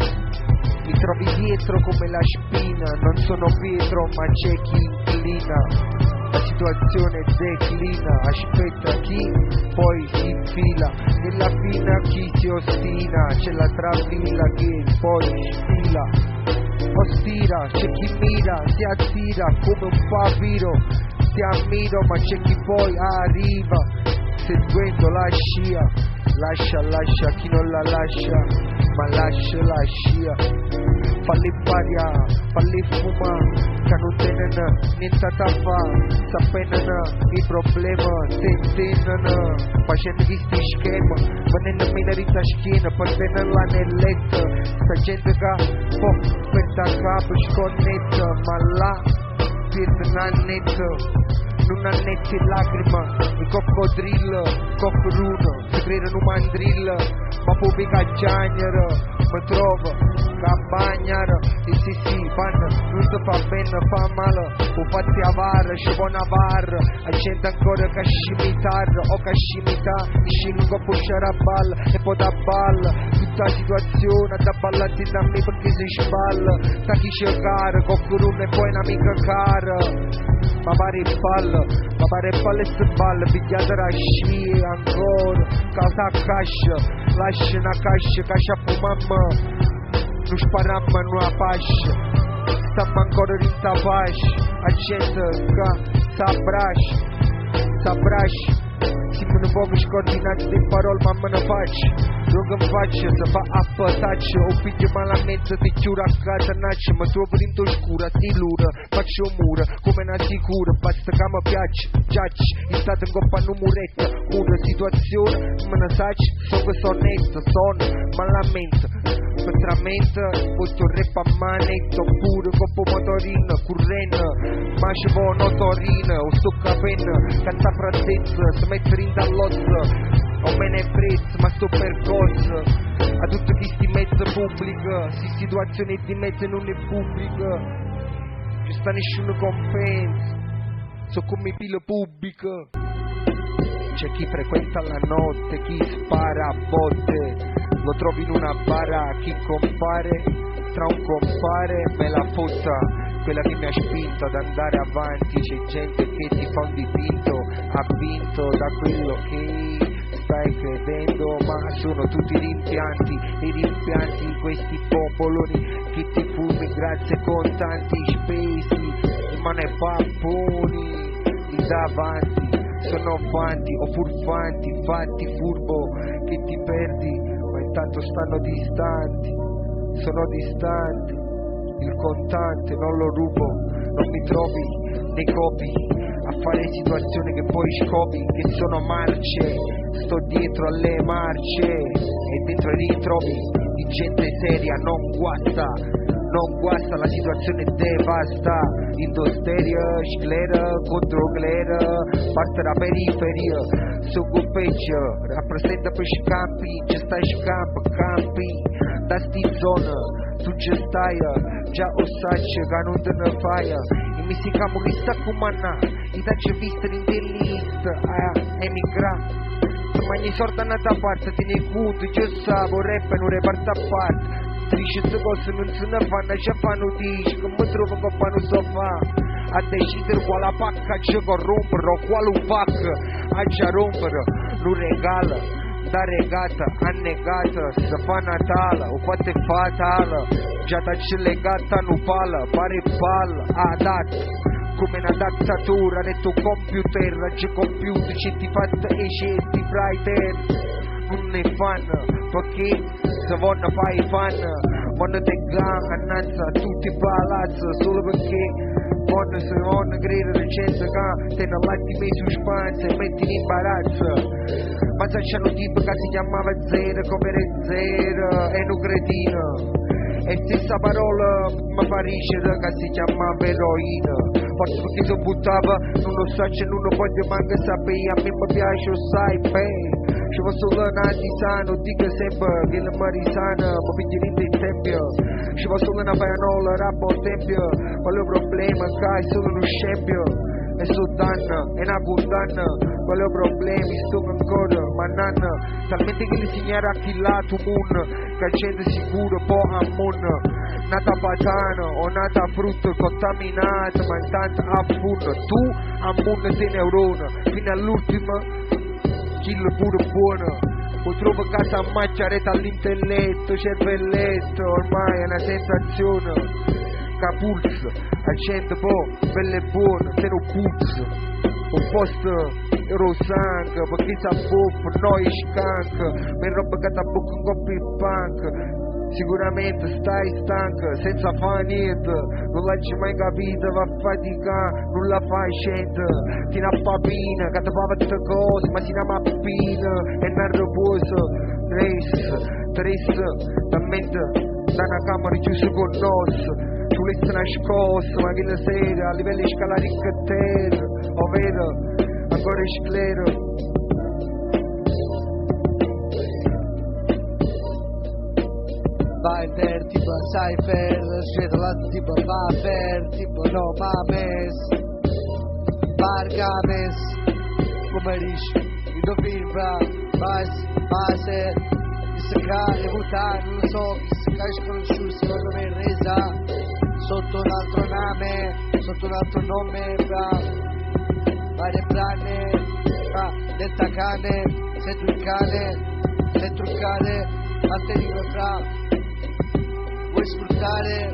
[SPEAKER 2] Mi trovi dietro come la spina, non sono Pietro ma c'è chi inclina. La situazione declina, aspetta chi poi si infila, nella fina chi si ostina, c'è la trafila che poi sfila, ostira, c'è chi mira, si attira come un papiro, ti ammiro ma c'è chi poi arriva, seguendo la scia, lascia chi non la lascia, ma lascia la scia, falli pariare, falli fumare, che non tenen niente da fare, sapendo i problemi, tentano, facendo questi schemi, venendo minerita schiena, perdendo l'anelletto, sta gente che può per capo sconnetta, ma là, per un annetto, non annetti lacrima, il coccodrillo, coccoruno, si credono un mandrillo, ma pubblica giagnero, mi trovo, campagnaro, sì, fanno, non si fa bene, fa male, o fatti a varra, ci vuole a varra, la gente ancora che scimitarra, o che scimità, scendo a pushare a balla, e poi da balla, tutta la situazione, da ballati da me perché si spalla, da chi c'è cara, coccoruno e poi un'amica cara, ma pare palle e balle, pigliate la scia ancora, casa a cascia, lascia una cascia a mamma, non sparamma in una pascia, stiamo ancora in ta pace, la gente che s'abbraccia, siamo un po' scordinati di parole ma me ne faccio, non che faccio, se fa a pataccia, o figlio malamente ti giuro a catenaccia, ma trovo dentro scura, ti lura, faccio mura, come una sicura, basta che mi piace, giacci, in stato in coppa un muretta, una situazione, me ne sacci, so che sono onesto, sono malamente, veramente, questo rap a manetto, pure coppo motorino, curreno, ma ci vuole notorino, o sto capendo, canta frattezza, si mettere in dall'ozzo, o me ne prezzo, ma sto percorso, a tutti questi mezzi pubblici, si situazioni di mezzo non è pubblica, ci sta nessuno compensa, so come pile pubblica, c'è chi frequenta la notte, chi spara a botte, lo trovi in una bara, chi compare, tra un compare me la fotta, quella che mi ha spinto ad andare avanti, c'è gente che ti fa un dipinto, ha vinto da quello che stai credendo, ma sono tutti rimpianti, i rimpianti di questi popoloni che ti fumi grazie con tanti spesi, ma ne papponi,
[SPEAKER 3] davanti, sono avanti o furfanti, fatti furbo che ti perdi, ma intanto stanno distanti, sono distanti, il contante non lo rubo, non mi trovi nei copi a fare situazioni che poi scopi che sono marce, sto dietro alle marce e dentro i ritrovi di gente seria, non guasta, la situazione devasta, indosteria, sclera, controclera, parte da periferia, sono peggio, rappresenta per campi, ci stai campi, da sti zona, tu ci stai, già o sai che non te ne fai, e mi si camo che sta comandando, i tacci visti in dell'ist, emigra. Ma ogni sorta nata a parte, tieni conto, io savo, rap non reparto a parte. Queste cose non se ne fanno, ci fanno dici, che mi trovo che fanno sofà. A decidere quale pacca ci corrompere o quale pacca a già rompere. Lo regala, da regata, annegata, se fa Natale o fate fatale. Già t'acci legata a pala, pare palla, adatta. Come una dazzatura nel tuo computer, ci computer, ci ti fatta e ci ti brighter. Non ne fanno, perché se vanno a fare i fan, vanno te annanza tutti i palazzi, solo perché vanno se vanno a credere gente che te ne latti me suspense e metti in imbarazzo. Ma se c'è un tipo che si chiamava Zero, come Zero, e non cretino. E stessa parola mi parisce che si chiamava eroina. Forse perché si buttava, non lo so, se non lo voglio manco sapere, a me mi piace, lo sai, beh. Ci va solo un antisano, dico sempre che la marisana mi piglia in tempio. Ci va solo una panola, rappo al tempio, qual è il problema, che è solo uno scempio. E so danna, è una condanna, qual è il problema, sto ancora, ma nanna. Talmente che l'insegnare a chi là tu moon, che la gente sicuro può a moon. Nata patana o nata frutto contaminata, ma intanto appunto tu a moon sei neurona, fino all'ultima. Kill pure buono, poi trovo casa a macchiaretta all'intelletto, cervelletto, ormai è una sensazione che pulsa, accende po', belle e buone, se non puzza, un posto ero sangue, perché sa buffa, noi scanca, mi roba che ti bocca un coppio il punk. Sicuramente stai stanca, senza fare niente, non l'hai mai capito, va a faticare, non la fai scendere, ti una papina, che ti fa tutte cose, ma si una mappina, è nervoso, triste, talmente, da una camera chiusa con nos, tu l'hai nascosto, ma che la sera, a livelli scalari che terra, ovvero, ancora sclero.
[SPEAKER 2] Vai per tipo cypher, scedola tipo va per tipo no mames, Bargames, come dici, il tuo film base, il secare, votare, non lo so, il secare sconosciuto, secondo me resa, sotto un altro nome, varie brane, delta cane, sei truccare, mantenere fra. Vuoi sfruttare, è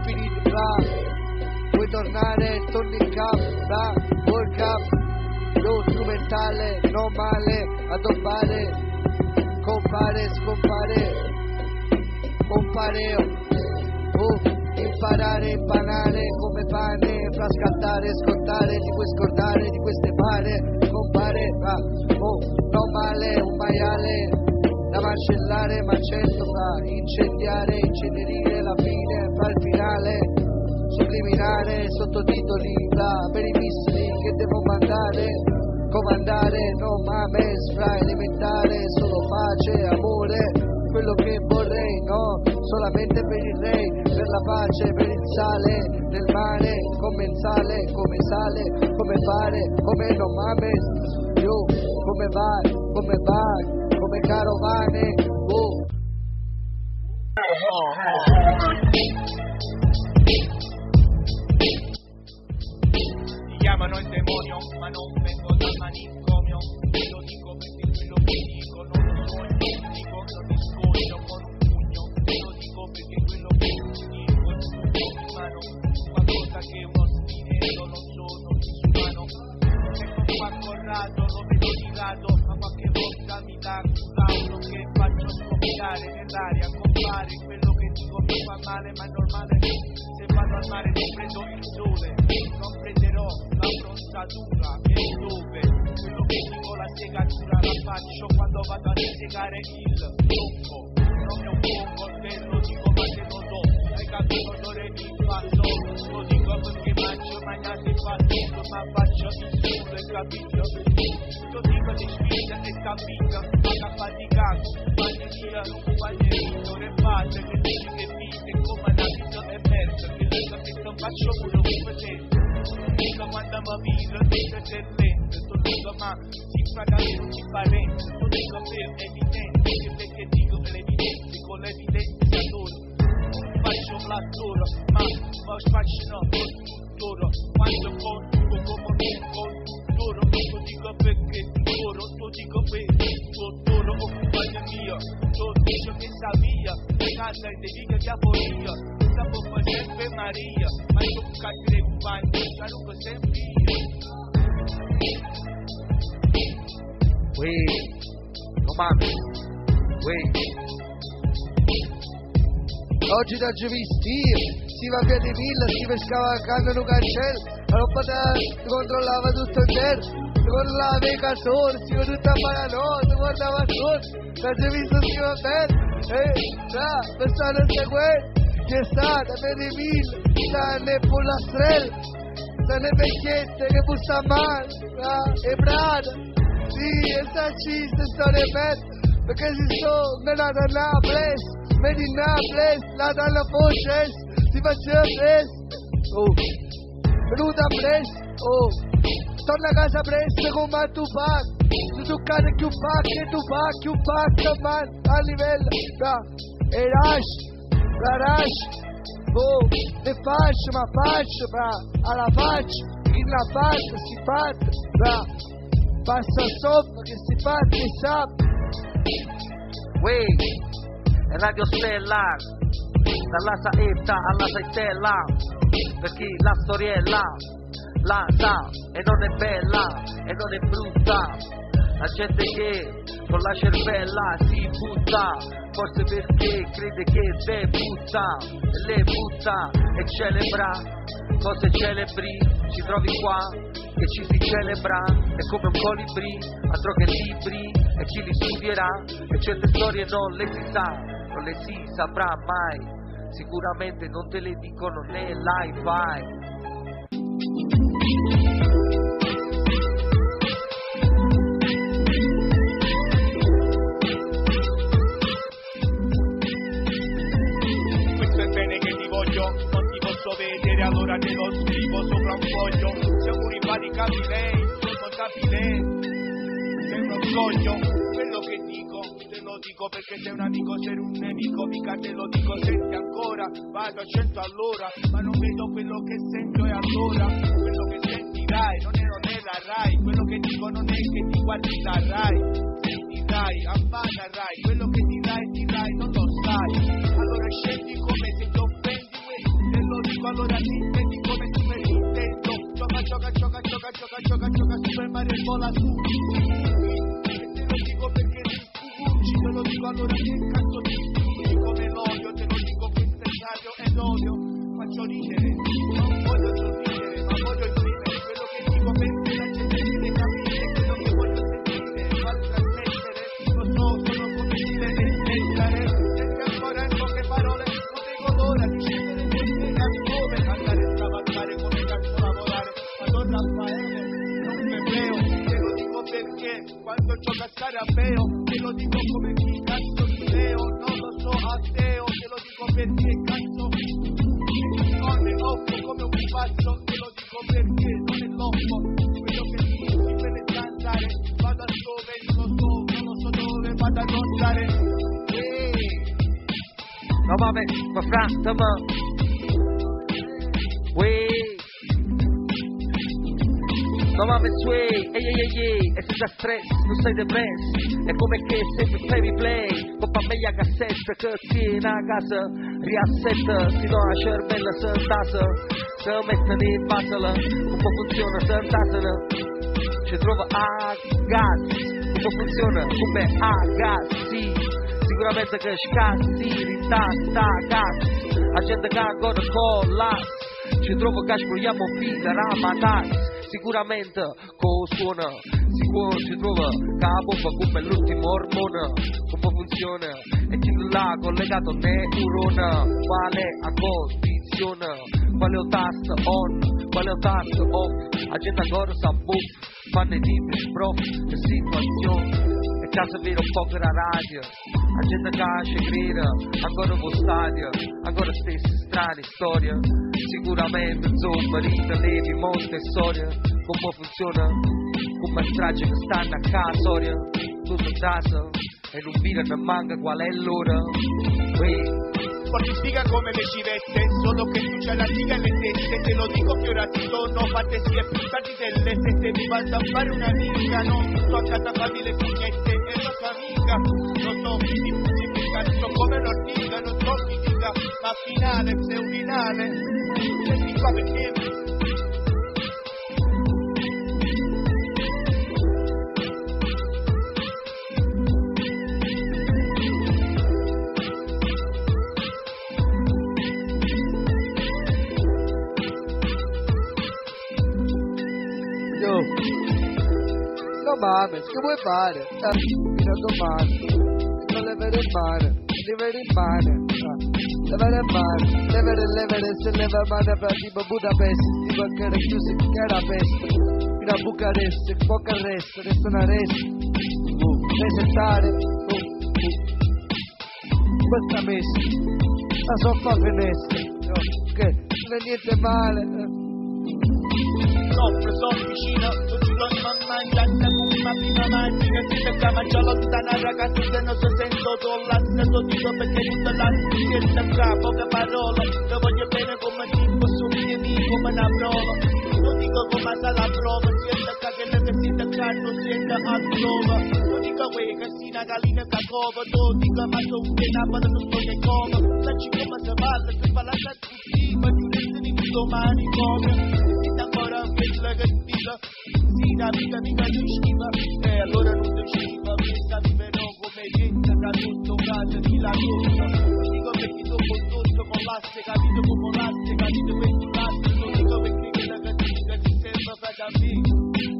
[SPEAKER 2] finito qua, vuoi tornare, torni in cap, World Cup, lo strumentale, non male, addobbare, compare, scompare, imparare, impanare come pane, fra scattare, scontare, ti puoi scordare di queste pare, compare, non male, un maiale. Da macellare, macetto fa incendiare, incenerire la fine, fa il finale, subliminare, sottotitoli, per i missili che devo mandare, comandare, no mames, fra elementare, solo pace, amore, quello che vorrei, no, solamente per il re, per la pace, per il sale, nel mare, commensale, come sale, come fare, come no mames, io, come vai, come carovane,
[SPEAKER 5] Mi chiamano il demonio, ma non vengo dal manicomio. Lo dico perché quello che dico non lo sogno. Dico non mi scoglio con un pugno. Lo dico perché quello che dico è un pugno in mano. Qualcosa che uno spinello non sono disumano. pari a compare. Quello che dico mi fa male, ma è normale. Se vado al mare non prendo il sole, non prenderò la bronzatura. E dove? Quello che dico la segatura la faccio quando vado a ripiegare il tronco. Non mi oppongo, te lo dico ma te lo do. Hai capito dove mi fa solo? Lo dico perché mangio magnate fa tutto, ma faccio il sole, capito? Io dico di sfida e sta vita, paga faticato, bagneria, non bagnerino, le fate che dici che vite come la vita è merda, che le capito faccio pure un petente. Dico quando mi vivo, dico eccellente, tu dico ma si fa capire un parente, tu dico per evidente, che perché dico l'evidente, con l'evidenza si adoro. Faccio l'attore, ma faccio no, costruttore, quando conduco come un conduttore, lo dico perché loro, lo dico per dottore, compagno mio, lo dico che sa via, le casa e dedica diavolia, sapo sempre Maria, ma io un cadere compagno, saluto sempre io.
[SPEAKER 3] Wait, no mames, wait.
[SPEAKER 2] Oggi da Giovistio si va via di Villa, si va scavalcando in un cancello, la roba si controllava tutto il terzo, si controllava i casoni, si va tutta paranoia, si guardava sotto, da Giovistio si va bene, per stare in seguente, che è stata per di Villa, sta nei pollastrelli, sta nei vecchiette che bussa a mano, e brada, sì, e sta cista, storie belle, perché si sono menata a Naples. Vedi Naples, la dalla voce, si faceva presto, venuta presto, torna a casa presto come a Tupac, tu toccate più pacca, man, a livello, e la rash, le faccio, ma faccio, alla faccia, in la faccia, si fatta, passa sopra, che si fatta, si sa,
[SPEAKER 3] Wait. Radio Stellar, dalla saetta alla saitella, perché la storia è là, la sa, e non è bella, e non è brutta, la gente che con la cervella si butta, forse perché crede che debutta, e le butta, e celebra, cose celebri, ci trovi qua, che ci si celebra, è come un colibri, altro che libri, e chi li studierà, e certe storie non le si sa. Non le si saprà mai, sicuramente non te le dicono né l'hi-fi.
[SPEAKER 5] Questo è il bene che ti voglio, non ti posso vedere, allora te lo scrivo sopra un foglio. Siamo rivali capi lei, non capi lei, sei un orgoglio, quello che dico. Te lo dico perché sei un amico, sei un nemico, mica te lo dico, senti ancora, vado a 100 all'ora, ma non vedo quello che sento e allora, quello che sentirai non è la Rai, quello che dico non è che ti guardi la Rai, sentirai, appagarai, quello che dirai non lo sai, allora scendi come se ti offendi, te lo dico allora ti intendi come Super Nintendo, gioca, Super Mario vola su, te lo dico perché te lo dico allora che cazzo ti come l'odio, te lo dico questo è radio e l'odio, faccio ridere, non voglio sorridere, ma voglio esprimere quello che dico perché la gente deve capire quello che voglio sentire, farlo trasmettere, lo so, sono come dire e leggere, senti ancora in poche parole, non vedo l'ora di scendere e spiegarmi come andare a travagliare, come cazzo lavorare, ma Don Raffaele, non plebeo, te lo dico perché quando gioco a stare a Beo, te lo dico come chi cazzo di Leo, non lo so ateo, te lo dico perché cazzo non è offo come un pazzo, te lo dico perché non è l'offo, quello che dici per le zanzare, vado a dove non lo so dove vado a ronzare,
[SPEAKER 3] No mames, ma franta ma No mames, ehi, e se già stress, non sei depresso, è come che sempre fai replay, coppa meglio cassetta che tiene a casa, riassetta, si no a cervella se tasa, se mettono in basala, come funziona se tasano, ci trova a gas, come funziona come a gas, sì, si sicuramente che scassi, ritasta, cazzo, la gente che ancora collassa, ci trovo che esplodiamo fino a ramatarsi, sicuramente con suona, sicuro ci trova che la bomba come l'ultimo ormone, come funziona, e chi là collegato neurona, quale a condizione, quale è tasto on, quale è tasto off, la gente ancora sa buff, fanno i tipi prof, che situazione. Casa vero un po' per la radio, la gente che crede, ancora un stadio, ancora stesse strane storie, sicuramente insomma ride, levi, molte storie, come funziona, come strage che stanno a casa, tutto in casa, e non vira ne manca qual è l'ora,
[SPEAKER 5] Poi ti spiega come le civette, solo che tu c'hai la giga e le tette, te lo dico che ora ti sono fatte sia più tardi delle sette, mi vado a fare un'amica, non sto a casa a farmi le pugnette, e la tua amica, non so chi ti giustifica, so come l'ortica, non so chi dica, ma finale, se un finale, senti qua perché...
[SPEAKER 2] No mames, che vuoi fare? Fino a domani, non levare in mano, levare in mano, levare in mano, levare, se leva mano per tipo Budapest, tipo che era chiuso in Carapest, fino a Bucarest, poca resta, restano arresti, presentare, questa messa, la soffa finestra, che non è niente male,
[SPEAKER 5] sono vicino, tutti i mamma in casa con una prima magica, si sembra mangia lontana ragazzi se non si sento dollazza, lo dico perché tutto l'altro scelta fra poche parole, lo voglio bene come tipo su mio amico come una prova, lo dico come sa la prova, scelta che le si da carno, scelta a prova, lo dico che si una gallina che cova, lo dico ma sono un napoli non so che come, sacci come si parla, si parla da tutti, ma giureste di domani come, ancora quella che dica sì la vita mica usciva e allora non usciva questa viverò come gente da tutto casa chi la cosa dico perché dopo tutto con l'asse capito come l'asse capito questo l'asse lo dico perché quella che dica ti sembra frate a me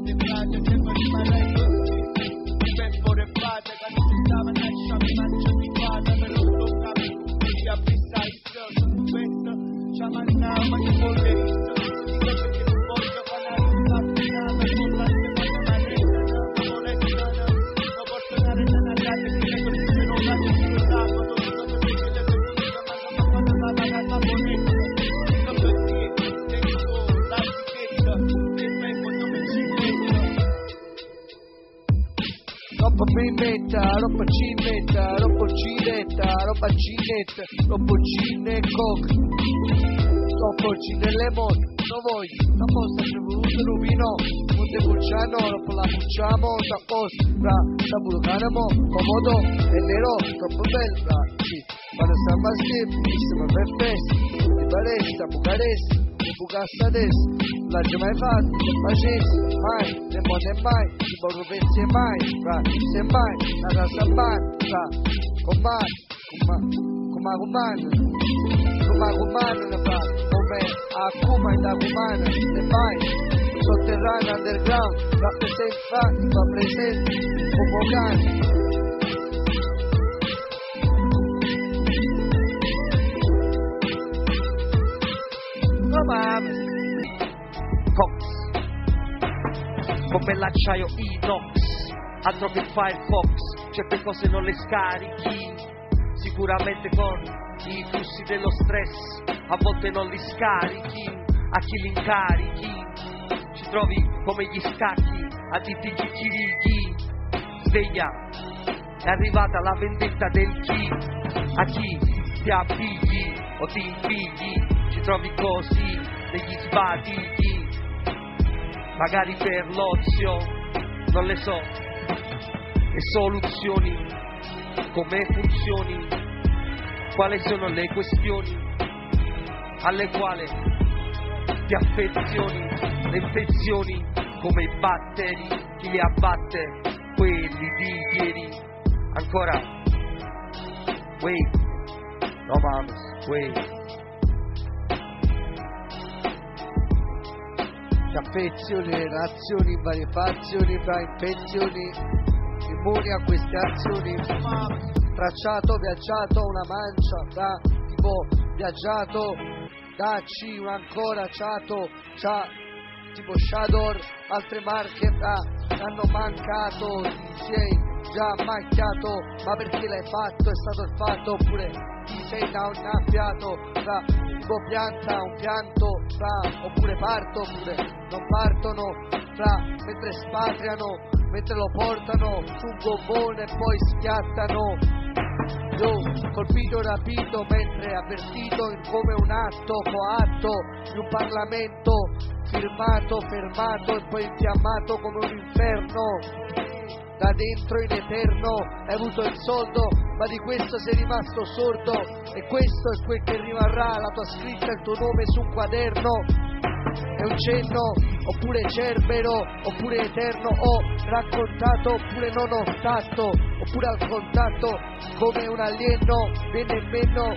[SPEAKER 5] ti piace sempre rimanere così per fuori fate che non ci stava lasciami mangia di fata però non capisco che a pensare su questo ci amannava che polverito
[SPEAKER 2] Roba pimenta, roba cimetta, roba cinetta, roba cinetta, roba cine coca, roba cine lemon, non voglio, la posta c'è voluto rubino, non te cucciano, roba la cucciamo, sta posta, bra, sta vulcano, comodo, è nero, troppo bello, bra, sì, quando sta a siamo per festa, di Baresta, Bucarest, di Bugassa adesso, non l'ha mai fatto, pazienza, mai, ne mai, si può pensi mai, fra, se mai, la casa mai, fra, comando, fra, come a Kuma in da Kumana, ne fai, sotterranea underground, va presente, come cane.
[SPEAKER 3] Cox come l'acciaio inox, altro che Firefox, certe cose non le scarichi, sicuramente con i flussi dello stress, a volte non li scarichi, a chi li incarichi, ci trovi come gli scacchi, a digigirichi, sveglia, è arrivata la vendetta del chi, a chi ti abbigli o ti infigli, ci trovi così, degli sbadichi, magari per l'ozio, non le so, le soluzioni, come funzioni, quali sono le questioni alle quali ti affezioni, le infezioni come i batteri, chi li abbatte, quelli di ieri, ancora
[SPEAKER 2] Wait, no mames, wait. Ti affezioni le nazioni in varie fazioni, fra infezioni, immuni a queste azioni. Tracciato, viaggiato, una mancia, fra tipo viaggiato, dacci un ancora, ciato, tipo Shador, altre marche, fra hanno mancato, ti sei già macchiato, ma perché l'hai fatto, è stato il fatto, oppure ti sei innaffiato, fra tipo pianta, un pianto, fra, oppure parto, oppure non partono, fra, mentre spatriano, mentre lo portano su un gommone e poi schiattano. Io colpito, rapito, mentre avvertito in come un atto coatto di un Parlamento firmato, fermato e poi infiammato come un inferno. Da dentro in eterno hai avuto il soldo, ma di questo sei rimasto sordo, e questo è quel che rimarrà, la tua scritta, il tuo nome su un quaderno. È un cenno, oppure cerbero, oppure eterno, ho raccontato, oppure non ho tatto, oppure al contatto come un alieno viene in meno.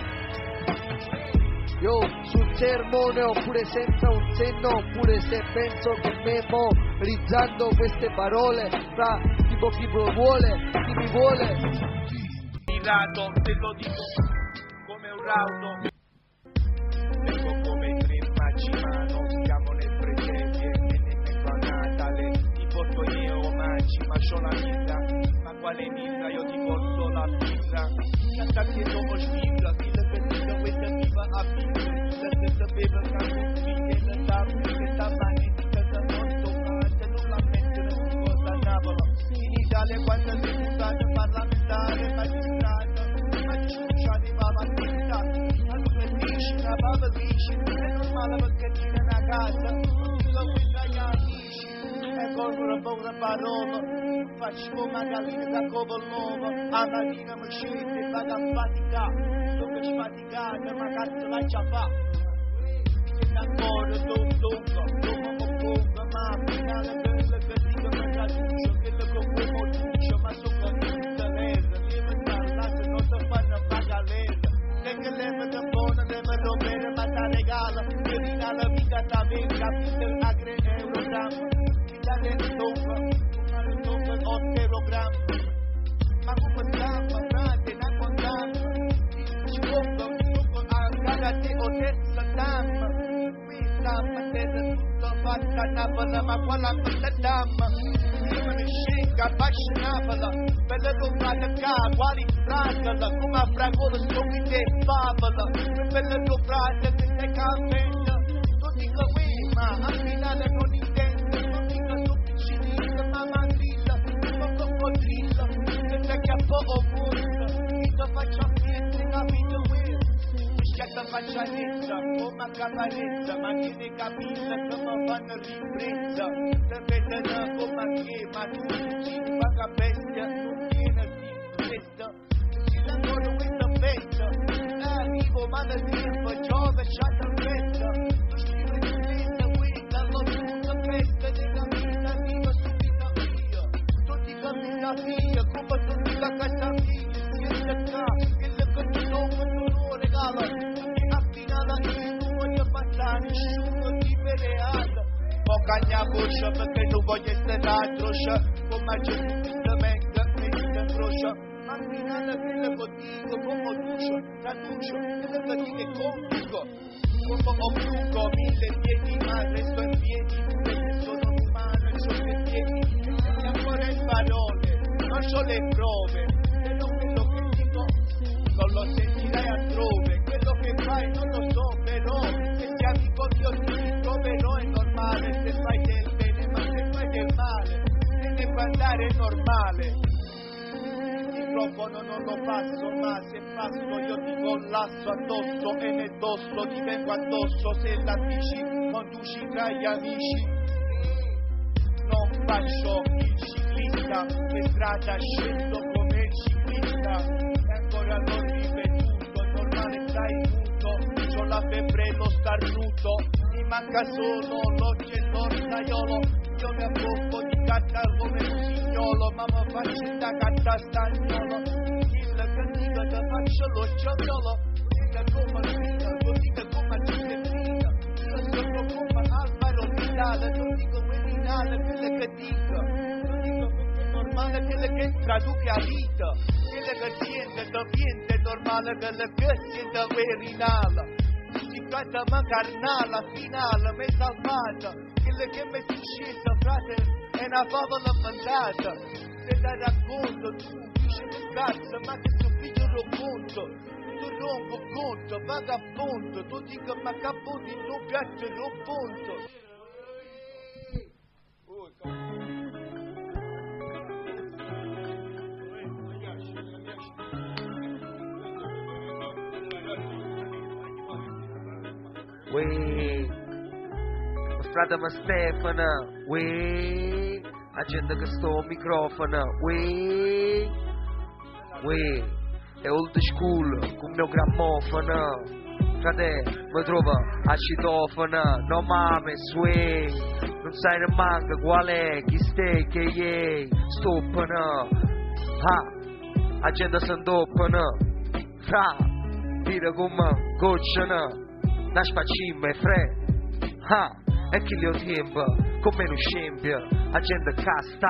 [SPEAKER 2] Io sul sermone, oppure senza un senno, oppure se penso che memorizzando queste parole, fra tipo chi mi vuole.
[SPEAKER 5] Tirato, te lo dico come un raudo. Ecco come tre macimano, siamo nel presente e nemmeno a Natale. Ti porto io omaggi, ma c'ho la birra. Ma quale birra? Io ti porto la birra. Canta che dopo sfibra, fila che ti do questa viva a birra. Se sapeva che non fine da tabu, che sta magnetica da molto male, non la mettere su cosa Napoli. In Italia quando è deputato parlamentare, magistrato, magistrati va a attività. La baba dice, è normale perché tiene una casa, lo guida gli amici, e corrono un po' una parola, faccio come una gallina da copo nuovo, a mattina mi scende e vado a faticare, dove sfaticate, ma cazzo la già fa, e ancora dunque, ma a finale quello che dico mi traduce, quello che uomo dice, ma sono tutte l'era, lieve parlate, non ti fanno pagare. Che leva da buona, leva da bene, ma ta regala. Che vina la vita da venga, vita a grene eurogramma. Vita del dunque, 8 eurogrammi. Ma come stiamo, frate, non contamma. Ci pongo, a cada te o terza damma. Qui stamma, terra tutto fatta a Napoli, ma quella questa damma. Io ne scendo, appassionapola. Bella roba qua, quali fratelli, come a fragore sopra te favola. Bella roba che sei campegna, non dico ma a finale non intendo, non dico su piccinilla, ma mandrilla, non coccodrilla, che sei che a poco forza, che ti faccio a piedi, capito quello? Che ti faccio a netta, come a caparezza, ma che ne capita che mi fanno ripresa, se vedono come a che, ma tu ci paga bestia, si danno questa festa, arrivo ma da tempo, giove, c'ha festa, tu scrivi di festa, questa lo tutta festa, di cammina, arrivo subito io, tutti cammina via, come tutti la casa mia, siete qua, che le cose dopo non lo regalo, tutti affinata io, non voglio passare, nessuno ti vereata, poca mia boccia perché non voglio essere atroce, come c'è giustamente, mi incrocia. Ma finale quello che dico, come traducio, quello che complico, come obbligo, 1000 piedi, ma resto in piedi, perché sono umano, c'ho le piedi, e ancora in parole, non c'ho le prove, però quello che dico, non lo sentirai altrove, quello che fai non lo so, però, se ti amico io ti troverò, è normale, se fai del bene, ma se fai del male, te ne puoi andare, è normale. Non lo passo, ma se passo io ti collasso addosso e nel dosso ti vengo addosso, se la dici conduci tra gli amici. Non faccio il ciclista, per strada scendo come il ciclista, e ancora l'ho ripetuto, normale stai muto, c'ho la febbre e lo starnuto, mi manca solo l'occhio e l'ortaiolo, io mi affocco di carta come un signolo, ma mi faccio da carta stagnolo. originale, che dica te faccio lo sciandolo, così che come Giuseppina, così che come Alvaro Vidal, così come Vinale, quelle che dica, così come è normale quelle che traduce a vita, quelle che siente, è normale quelle che siente verinale, si tratta ma carnale, finale, mi salvata, quelle che mi è successa, frate, è una favola fantata, se la racconto, tu dici un cazzo, ma che tuo figlio lo conto, tu rompo conto, vagabondo, tu dico ma capo di tuo piatto lo conto.
[SPEAKER 3] Uè, frate ma Stefano, uè, la gente che sto al microfono, uè, è old school, con il mio grammofono, frate, mi trovo a citofono, no mames, uè, non sai nemmeno qual è, chi stai, che è, stoppano, la gente si indoppano, fra, tira come gocciano, la spacimma è fre, e chi li ho tempo, come non scempio, la gente casta,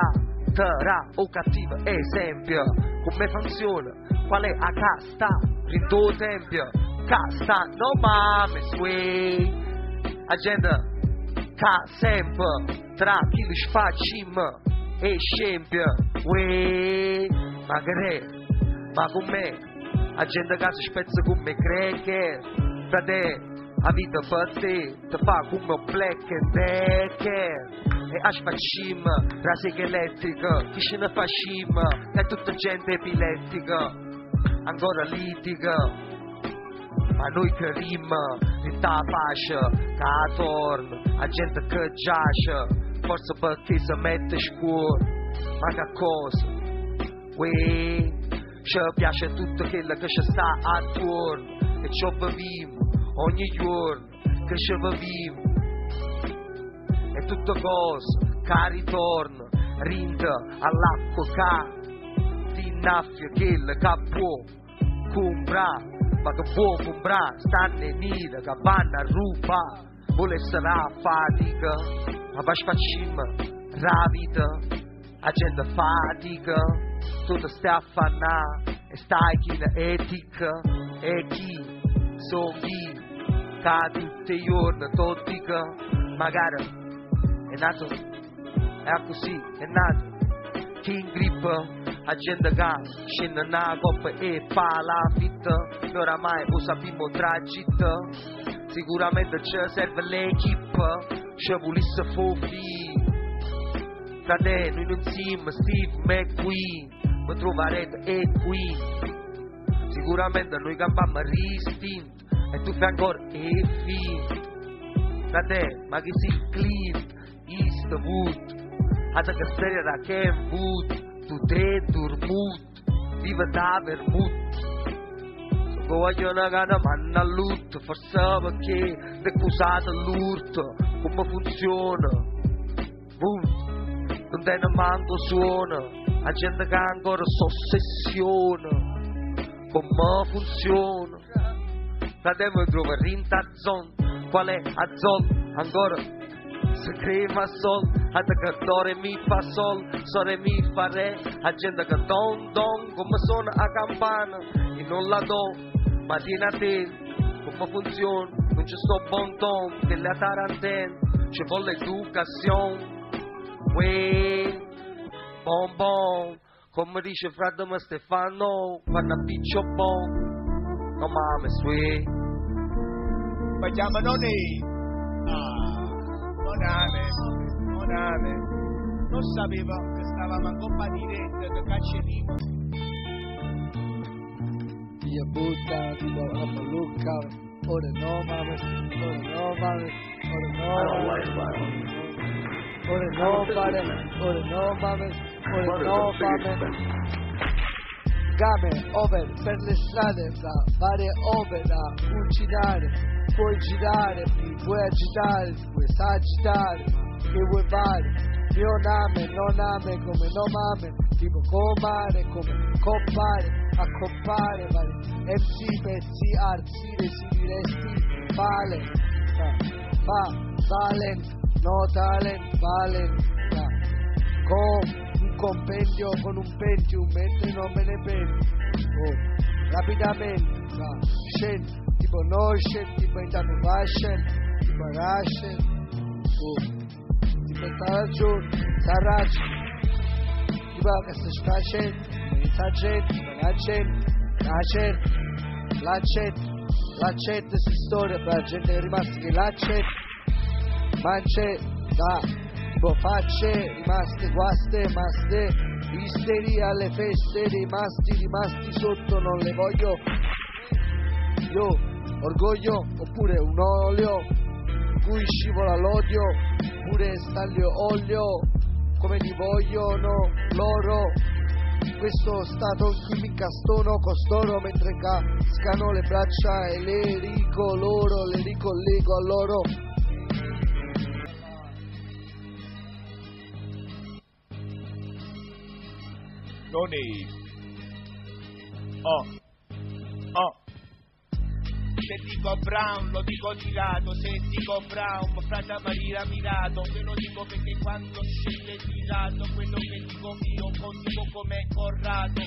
[SPEAKER 3] terra o cattiva esempio, come funziona, qual è la casta, rindo tempio, casta, no mames, uè, la gente ca sempre, tra chi li spacimma e scempio, uè, ma con me, la gente che si spezza con me, crede, frate, la vita per te fa come un black and decker e a spacimma, rasica elettrica, chi ce ne fa scimma, è tutta gente epilettica, ancora litiga, ma noi che rima, in ta fascia, che torna, la gente che giace, forse perché si mette scuro, ma che cosa, uè, ci piace tutto quello che ci sta attorno, e ci beviamo ogni giorno che ci viviamo, è tutto cosa che ritorna, rinda all'acqua che ti innaffia quella che può comprare, ma che può comprare, stanno in nera che vanno a rubare, vuole essere a fatica, ma per spacimma rapida, la gente fatica, tutto sta a fannare, e stai chi ne etica, e chi sono chi che tutti i giorni tottica, magari è nato, è così, è nato, chi in grippa, la gente che scende nella coppa e fa la fitta, noi oramai lo sappiamo tragitta, sicuramente ci serve l'equipe, ci volesse fofi, frate, noi non siamo Steve McQueen, mi troverete e qui, sicuramente noi cambiamo ristinto, e tu fai ancora e finto, frate, ma che si Clint Eastwood, a te che serie da Kenwood, tu te dormut, vive da vermut, se voglio una gana manna all'utto, forse perché ti accusate l'urto, come funziona, boom, non te ne manco suona, la gente che ancora s'ossessiona, come funziona. Frate mi trovo rinta zon, qual è a zon, ancora se crema sol, a te che do re mi fa sol, so re mi fa re, a gente che don don, come suona a campana, e non la do, ma tieni a te, come funziona, non ci sto bon ton, che la tarantella, ci vuole educazione, uè, bon bon, come dice frate me Stefano, fanno a piccio bon. No mames, uè.
[SPEAKER 5] Facciamo non ame. Non sapevo che stavamo in compagnia diretta, che caccerimo.
[SPEAKER 2] Via butta, tipo la pallucca, ora no mames, ora no mames, ora no mames. Ora no mames, ora no mames, ora no mames. Game over per le strade fra varie ore da uccidere, puoi girare, mi puoi agitare, puoi esagitare, che vuoi fare? Mio nome, non ame, come no mame, tipo comare, come compare, a compare, MC, pezzi, arzi, residui, resti, vale, valen, no talent, valen, con un compendio, con un pentium, mentre non me ne pento, rapidamente, scendi, tipo noscen, tipo intanto vascen, tipo rascen, tipo saracun, tipo che si scacen, mensaggen, l'accetta si storia per la gente che è rimasta che l'accetta, mance, tipo facce, rimaste guaste, maste, isteri alle feste, rimasti sotto, non le voglio, io, orgoglio, oppure un olio, cui scivola l'odio, oppure staglio olio, come li vogliono loro, questo stato in cui mi incastono costoro mentre cascano le braccia e le ricollego a loro.
[SPEAKER 5] Noni. Se dico Brown lo dico tirato, se dico Brown frate Maria mirato, ve lo dico perché quando scende tirato, quello che dico io condico come Corrado.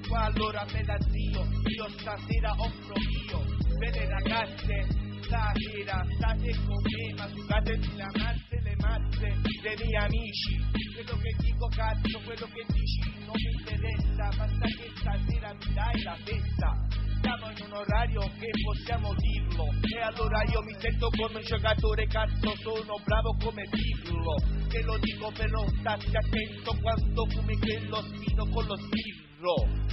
[SPEAKER 5] Qua allora me la zio, io stasera offro io, per le ragazze stasera state con me, ma sucatemi le mazze dei miei amici, quello che dico cazzo, quello che dici non mi interessa, basta che stasera mi dai la festa. Siamo in un orario che possiamo dirlo, e allora io mi sento come un giocatore, cazzo sono bravo come Pirlo, te lo dico però stassi attento quando fumi quello spino con lo sbirro.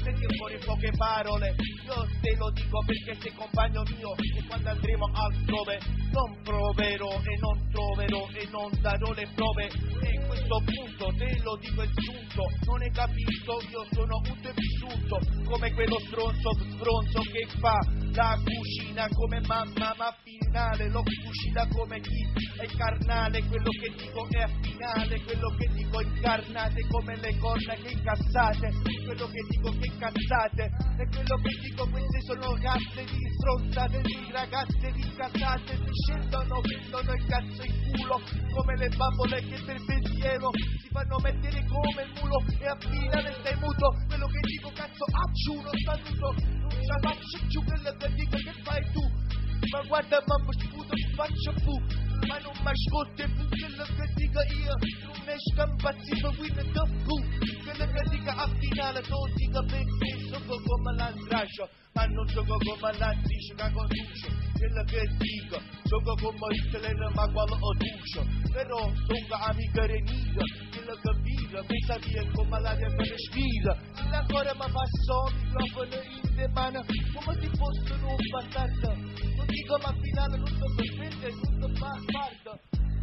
[SPEAKER 5] Senti fuori poche parole, io te lo dico perché sei compagno mio, e quando andremo altrove non proverò e non troverò e non darò le prove, e a questo punto te lo dico il giunto, non hai capito, io sono un vissuto come quello stronzo che fa la cucina come mamma, ma finale lo cucina come chi è carnale, quello che dico è a finale, quello che dico incarnate come le corna che incassate, quello che dico che cazzate, e quello che dico queste sono cazze di stronzate, di ragazze ricazzate, che scendono, prendono il cazzo in culo, come le bambole che per pensiero si fanno mettere come il mulo, e a finale stai muto, quello che dico cazzo uno saluto, non ce la faccio giù, quello che dico che fai tu, ma guarda mamma sputo ti faccio fu, ma non mi ascolti più quello che dico io, non mi scampazzito qui nel fu, quello che dico a finale non dico perché sono come l'andraccio, ma non sono come l'antrice che conduce, quello che dico sono come il teleno ma quale ho duce, però sono amica renita, quello che vive pensa via come la mia respira, se ancora mi passo il microfono in mano come se fosse un bastardo, non dico ma finale non sto perfetto e non sto parto.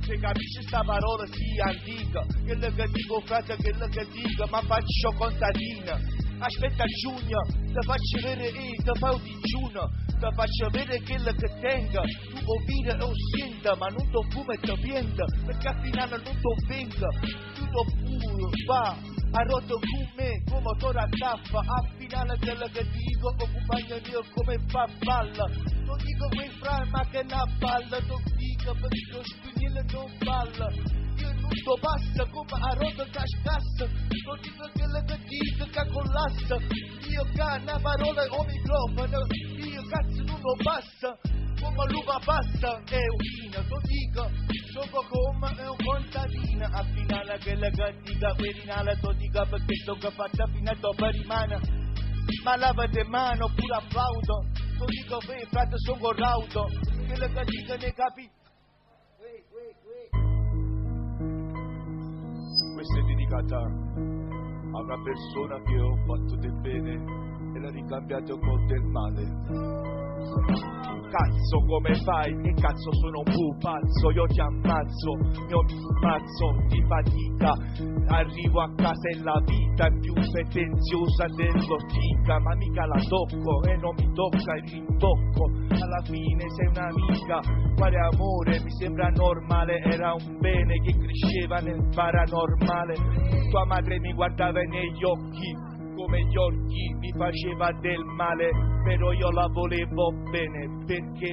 [SPEAKER 5] Se capisci sta parola sì antica, quello che dico frate, quello che dico, ma faccio contadina. Aspetta giugno, ti faccio vedere ti fai un digiuno, ti faccio vedere quello che tengo, tu ovvire o senta, ma non ti fumo e ti pienta, perché a finale non ti venga, tu ti puro, va, a rotto con me, come motore a tappa, a finale quello che dico, o compagno mio come fa balla, non dico quei fra ma che la balla, non dico perché lo spagnolo non balla, io non to basta come a rotto cascassa, non dico quello che dico che collassa, io che una parola o microfono, io cazzo non lo basta, come l'uva basta, è un vino, non dico, sono come un contadino, a finale quello che dico, finale to dico perché sono fatta fino a dopo rimane, ma lavate mano pure applaudo, non dico frate sono raudo, quello che dico ne capi.
[SPEAKER 6] Questa è dedicata a una persona che ho fatto del bene e l'ha ricambiato con del male. Cazzo come fai? Che cazzo sono un pupazzo? Io ti ammazzo, io mi spazzo di fatica. Arrivo a casa e la vita è più pretenziosa dell'ortica, ma mica la tocco e non mi tocca il rintocco. Alla fine sei un'amica, quale amore? Mi sembra normale, era un bene che cresceva nel paranormale. Tua madre mi guardava negli occhi come gli occhi mi faceva del male, però io la volevo bene, perché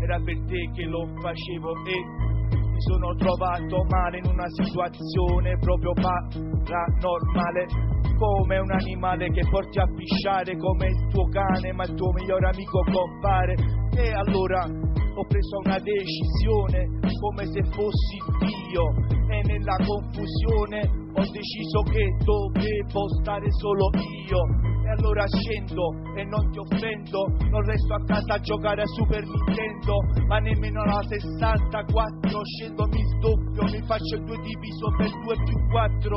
[SPEAKER 6] era per te che lo facevo e mi sono trovato male in una situazione proprio paranormale, come un animale che porti a pisciare, come il tuo cane ma il tuo migliore amico compare. E allora ho preso una decisione come se fossi Dio e nella confusione ho deciso che dovevo stare solo io. E allora scendo e non ti offendo, non resto a casa a giocare a Super Nintendo, ma nemmeno alla 64, scendo, mi sdoppio, mi faccio il 2 diviso per 2 più 4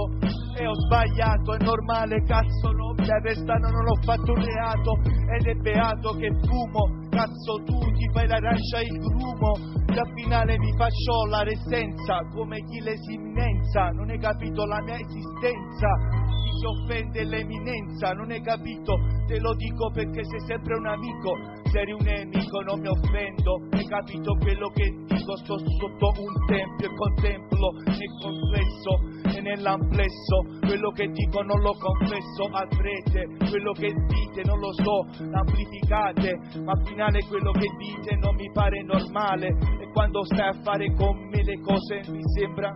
[SPEAKER 6] e ho sbagliato, è normale, cazzo non mi arrestano, non ho fatto un reato ed è beato che fumo, cazzo tu ti fai l'arancia e il grumo, che al finale mi faccio la ressenza, come chi l'esiminenza, non hai capito la mia esistenza. Si offende l'eminenza, non hai capito, te lo dico perché sei sempre un amico, se eri un nemico non mi offendo, hai capito quello che dico, sto sotto un tempio e contemplo nel complesso e nell'amplesso, quello che dico non lo confesso al prete, quello che dite non lo so, l'amplificate, ma al finale quello che dite non mi pare normale, e quando stai a fare con me le cose mi sembra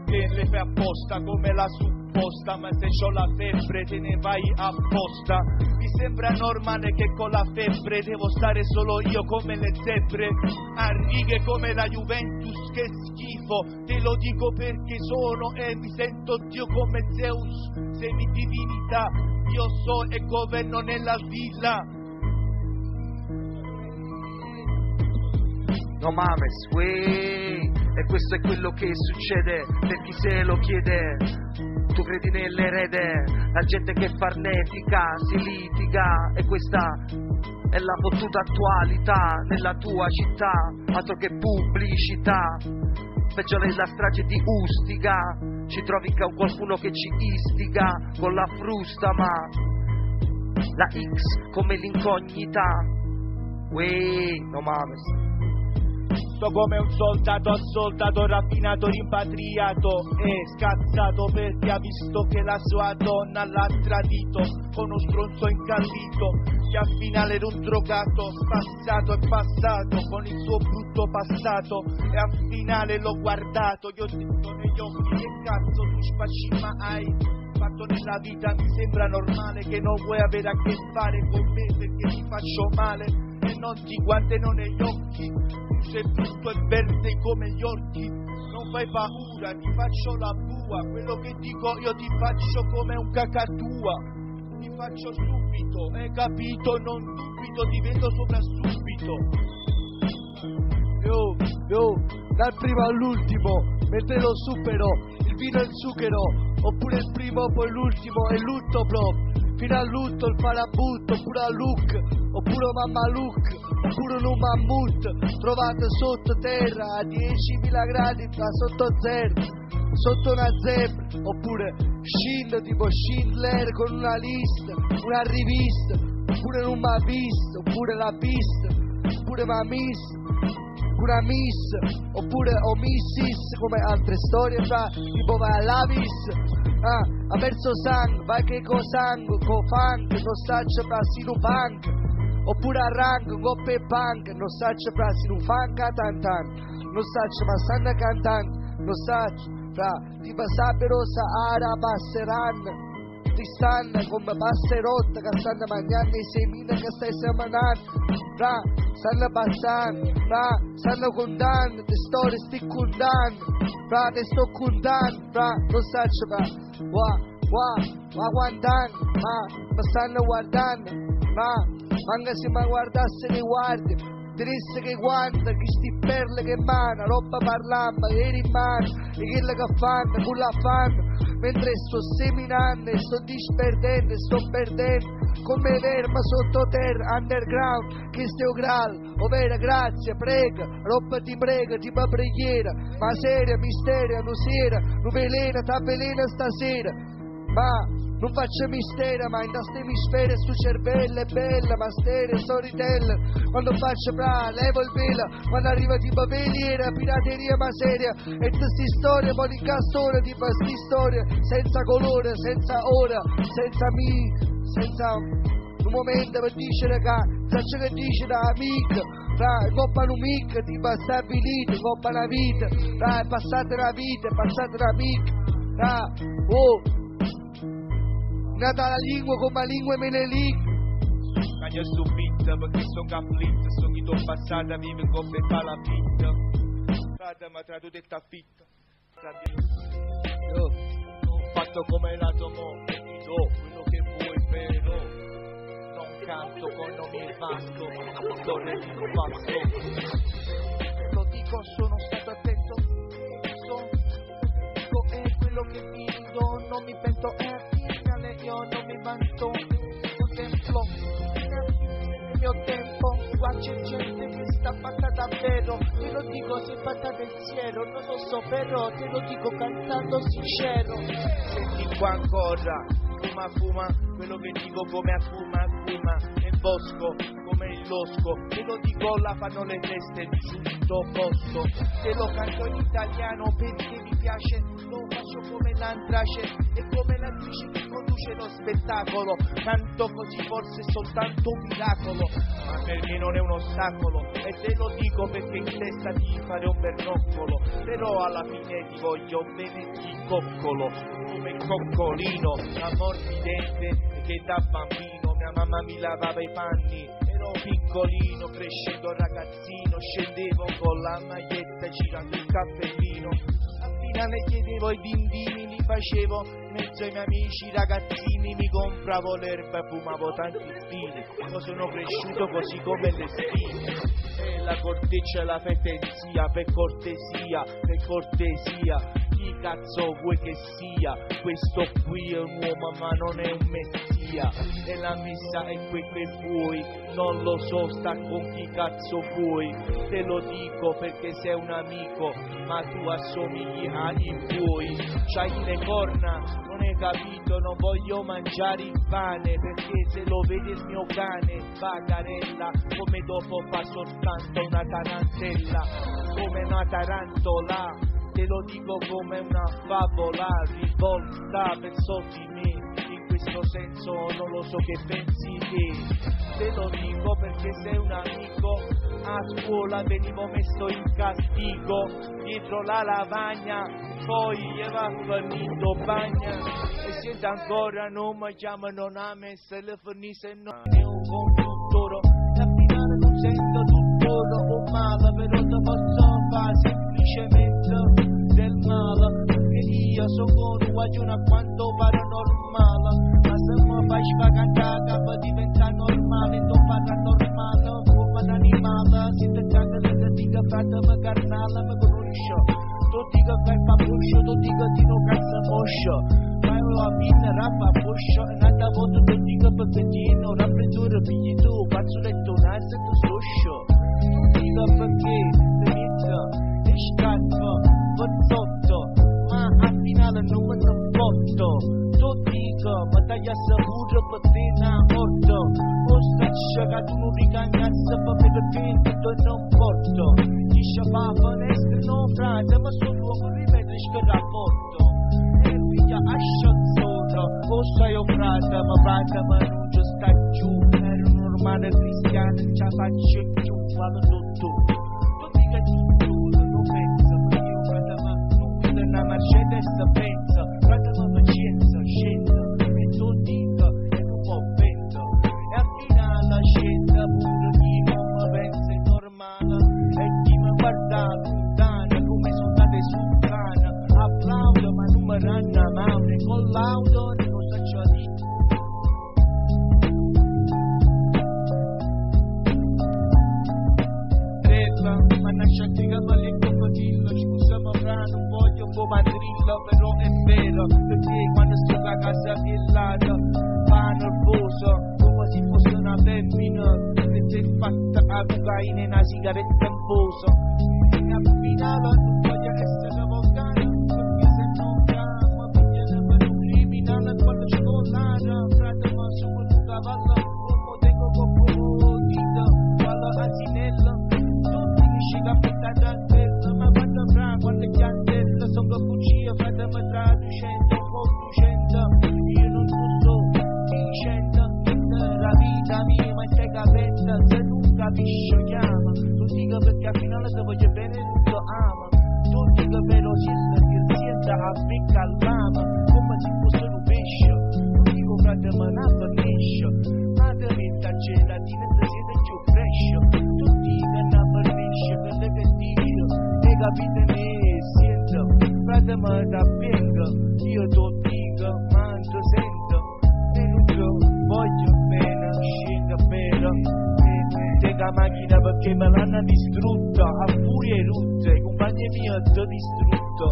[SPEAKER 6] che le fai apposta come la supposta, ma se c'ho la febbre te ne vai apposta. Mi sembra normale che con la febbre devo stare solo io come le zebre, a righe come la Juventus, che schifo, te lo dico perché sono e mi sento Dio come Zeus, semidivinità, io so e governo nella villa.
[SPEAKER 3] No mames, wey, e questo è quello che succede per chi se lo chiede. Tu credi nell'erede, la gente che farnetica, si litiga, e questa è la fottuta attualità nella tua città, altro che pubblicità. Peggio della strage di Ustica, ci trovi con qualcuno che ci istiga con la frusta, ma la X come l'incognita. Wey, no mames.
[SPEAKER 6] Sto come un soldato raffinato, rimpatriato e scazzato perché ha visto che la sua donna l'ha tradito con uno stronzo incallito, che al finale era un drogato, spassato e passato con il suo brutto passato, e al finale l'ho guardato, gli ho detto negli occhi: che cazzo tu spacci ma hai fatto nella vita? Mi sembra normale che non vuoi avere a che fare con me perché ti faccio male e non ti guardano negli occhi, tu sei brutto e verde come gli orchi, non fai paura, ti faccio la bua, quello che dico io ti faccio come un cacatua, ti faccio subito, hai capito? Non dubito, ti vedo sopra subito.
[SPEAKER 2] Yo, dal primo all'ultimo, mentre lo supero, il vino e il zucchero, oppure il primo poi l'ultimo e l'ultimo proprio, fino al lutto, il farabutto, oppure a Luke, oppure Mamma Luke, oppure un mammut, trovate sottoterra a 10.000 gradi da sotto zero, sotto una zebra, oppure Schindler, tipo Schindler con una lista, una rivista, oppure un visto, oppure la pista, oppure Mamis, una miss, oppure omissis, come altre storie fra, tipo vai all'avis, ha perso sangue, vai che co sangue, co funk, non saccia fra sinu punk, oppure a rank, coppe e punk, non saccia fra sinu funk a tantan, non saccia ma stanno cantando, non saccia fra, tipo sabbero Sahara passeranno, ti stanno come passerotte che stanno mangiando i semini che stai seminando, fra, stanno passando, fra, stanno contando, te storie stai contando, fra, te sto contando, fra, non saccio, fra, va guardando, ma stanno guardando, ma manca se mi guardasse le guardie, triste che guarda, che sti perle che mana, roba parlando, che eri in mano, e quello che fanno, quello fanno, mentre sto seminando e sto disperdendo e sto perdendo, come verma sottoterra, underground, che stiamo graal, ovvero grazie, prega, roba ti prega, tipo preghiera, ma seria, misteria, non sera, non velena, ta velena stasera, ma Non faccio mistero, ma in queste emisfere su cervello è bella, ma stere, storyteller. Quando faccio levo il velo, quando arriva tipo veliera, pirateria ma seria. E queste storie, poi di castore, tipo queste storie, senza colore, senza ora, senza un momento per dire che che dice da amico, coppa un mic, tipo stabilito, coppa una vita, è passata una vita, è passata un'amica, nata la lingua come la lingua me ne lì.
[SPEAKER 6] Cagno su vita perché sono afflitto, sono chi t'ho passata, vivo in coppia e fa la vita. Frate ma tra tutte sta fitta, ho fatto come nato mo, e ti do quello che vuoi però. Non canto con nomi e vasto, storie di un passo. Lo dico, sono stato attento, dico è quello che dico, non mi pento, io non mi vanto, contemplo il mio tempo, qua c'è gente che sta fatta davvero, te lo dico se fatta pensiero, non lo so però, te lo dico cantando sincero. Senti qua ancora, fuma, quello che dico come accuma, nel bosco, come il losco, te lo dico là fanno le feste di giusto posto, te lo canto in italiano perché mi piace, lo faccio come l'antrace e come l'attrice che conduce lo spettacolo, canto così forse è soltanto un miracolo, ma per me non è un ostacolo e te lo dico perché in testa ti fare un bernoccolo, però alla fine ti voglio bene ti coccolo, come il coccolino, ammorbidente che da bambino mia mamma mi lavava i panni, ero piccolino, crescendo ragazzino, scendevo con la maglietta girando il cappellino, appena ne chiedevo i bambini li facevo, in mezzo ai miei amici ragazzini mi compravo l'erba e fumavo tanti spini, io sono cresciuto così come le spine, e la corteccia e la fetenzia, per cortesia, chi cazzo vuoi che sia, questo qui è un uomo ma non è un messia, e la messa è quel che vuoi, non lo so sta con chi cazzo vuoi, te lo dico perché sei un amico, ma tu assomigli ai tuoi, c'hai le corna, non hai capito, non voglio mangiare il pane, perché se lo vede il mio cane, bagarella, come dopo fa soltanto una tarantella, come una tarantola, te lo dico come una favola, rivolta verso di me, in questo senso non lo so che pensi te lo dico perché sei un amico, a scuola venivo messo in castigo, dietro la lavagna, poi gli va finito bagna, e siete ancora non mi chiamano nome, se le fornisse non è un conduttore, la finale non sento tuttora o male, però te posso fare semplicemente del male, che io sono guaglione a quanto pare normale, ma se mi fai spacare capo diventa normale, non paranormale, come un animale, si te caga le dica fatemi carnale, mi conosco, tu dica che fa buscio, tu dica di non cazzo moscio, ma io la fine rappa buscio, e un'altra volta tu dica perché tieno, rappresura figli tu, faccio letto naso tu soscio, tu dica perché, te inizia, e scatto, fottotto, ma al finale non me ne botto, tu dica, ma tagliasse pure per te una morto, o staccia che tu non ricagnasse per me che tu non porto, dice papà nestre non frate, ma sono luogo rimedio che rapporto, e figlia asciazzona, o sai o frate, ma non ci sta giù, ero normale cristiano, ci faccio giù, vado tutto, tu dica tutto, non pensa, perché io frate ma non guida una Mercedes pensa, frate ma pazienza, scenda, e tu dica, e non può pensa, e al finale scenda pure chi non mi pensa è normale, e chi mi guarda lontana, come sono state sul cane, applaudo ma non mi ranna male, con l'auto ne cosa c'ho a dire. Ma lasciati che me li coccodillo, scusa ma fra non voglio un po' mandrillo, però è vero, perché quando sto a casa villata fa nervoso, come se fosse una femmina, che si è fatta a cocaina e una sigaretta in poso, e al finale non voglio essere vocale, perché se non chiamo pigliano per un criminale, quando ci con la
[SPEAKER 5] chiama. Tu dica perché al finale te voglio bene e tu ama. Tu dica velocista che senza a becca al lama, come se fosse un pesce. Tu dico frate ma non finisce, ma te mette a gelatina e te siete più fresh. Tu dica non finisce, quello che dico, e capite me, sento, frate ma da benga, io ti dico, ma non ti sento, e non ti voglio bene, scendo bene. La macchina perché me l'hanno distrutta a furia e rutte, i compagni miei ti distrutto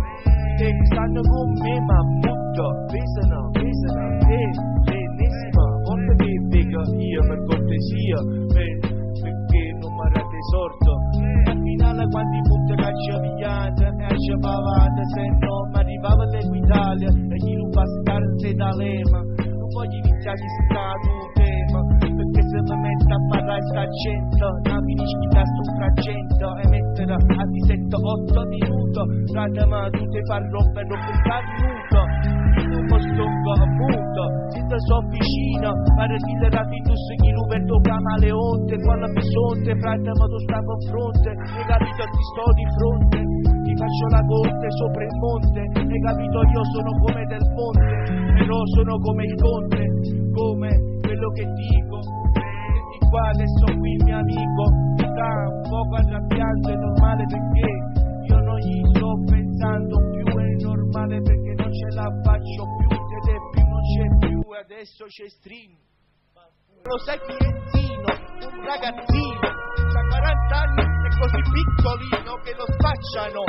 [SPEAKER 5] e stanno con me ma butto pesano l'ennesima volta che dico io per cortesia perché non mi era tesorto e al finale quanti punti caccia pigliate e esce pavate se no mi arrivava l'Equitalia e chi non bastarse da lema non voglio iniziare a stare un tema perché se mi metto a parlare sta gente non finisci da sto fragento e mettere a di 7-8 minuti frate ma tu ti fai rompere per nudo io non posso muto se te so vicino pare di le rapitus chi Roberto Camaleonte quando mi sonte frate ma tu stavo a fronte hai capito ti sto di fronte ti faccio la corte sopra il monte hai capito io sono come del ponte però sono come il conte come quello che dico di qua adesso qui mio amico sta un poco arrabbiato è normale perché io non gli sto pensando più è normale perché non ce la faccio più ed è più non c'è più adesso c'è stream lo sai chi è Zino un ragazzino c'ha 40 anni è così piccolino che lo spacciano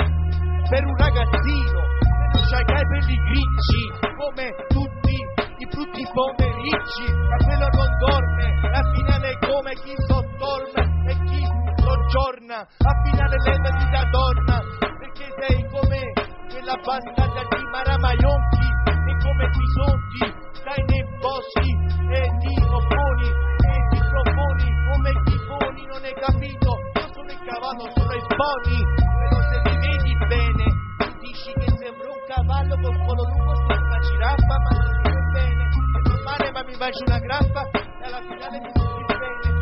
[SPEAKER 5] per un ragazzino e non c'ha i capelli grigi come tutti i brutti pomeriggi ma quello non dorme al finale è come chi sottolme e chi soggiorna al finale levati da donna perché sei come quella bastarda di Maramaionchi e come Bisonti stai nei boschi e ti opponi e ti proponi come ti poni non hai capito io sono il cavallo sono i poni però se mi vedi bene tu dici che sembra un cavallo col collo lungo sembra una giraffa ma non si vede bene è normale ma mi mangio una grappa e alla finale mi dici bene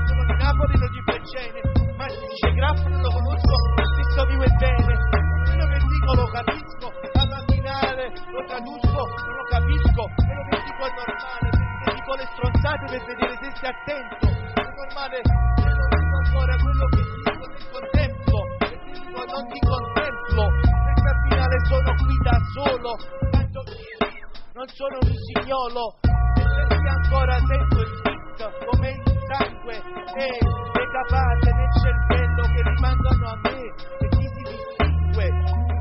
[SPEAKER 5] sono di Napoli non di Fregene ma si dice grappa non lo conosco ti sto vivo e bene quello che dico lo capisco alla finale lo traduco non lo capisco quello che dico è normale perché dico le stronzate per vedere se stai attento è normale non dico ancora quello che dico nel contemplo e ti dico non ti contemplo perché al finale sono qui da solo tanto non sono un usignolo e perché ancora sento il beat come il sangue e le capate nel cervello che rimangono a me e chi si distingue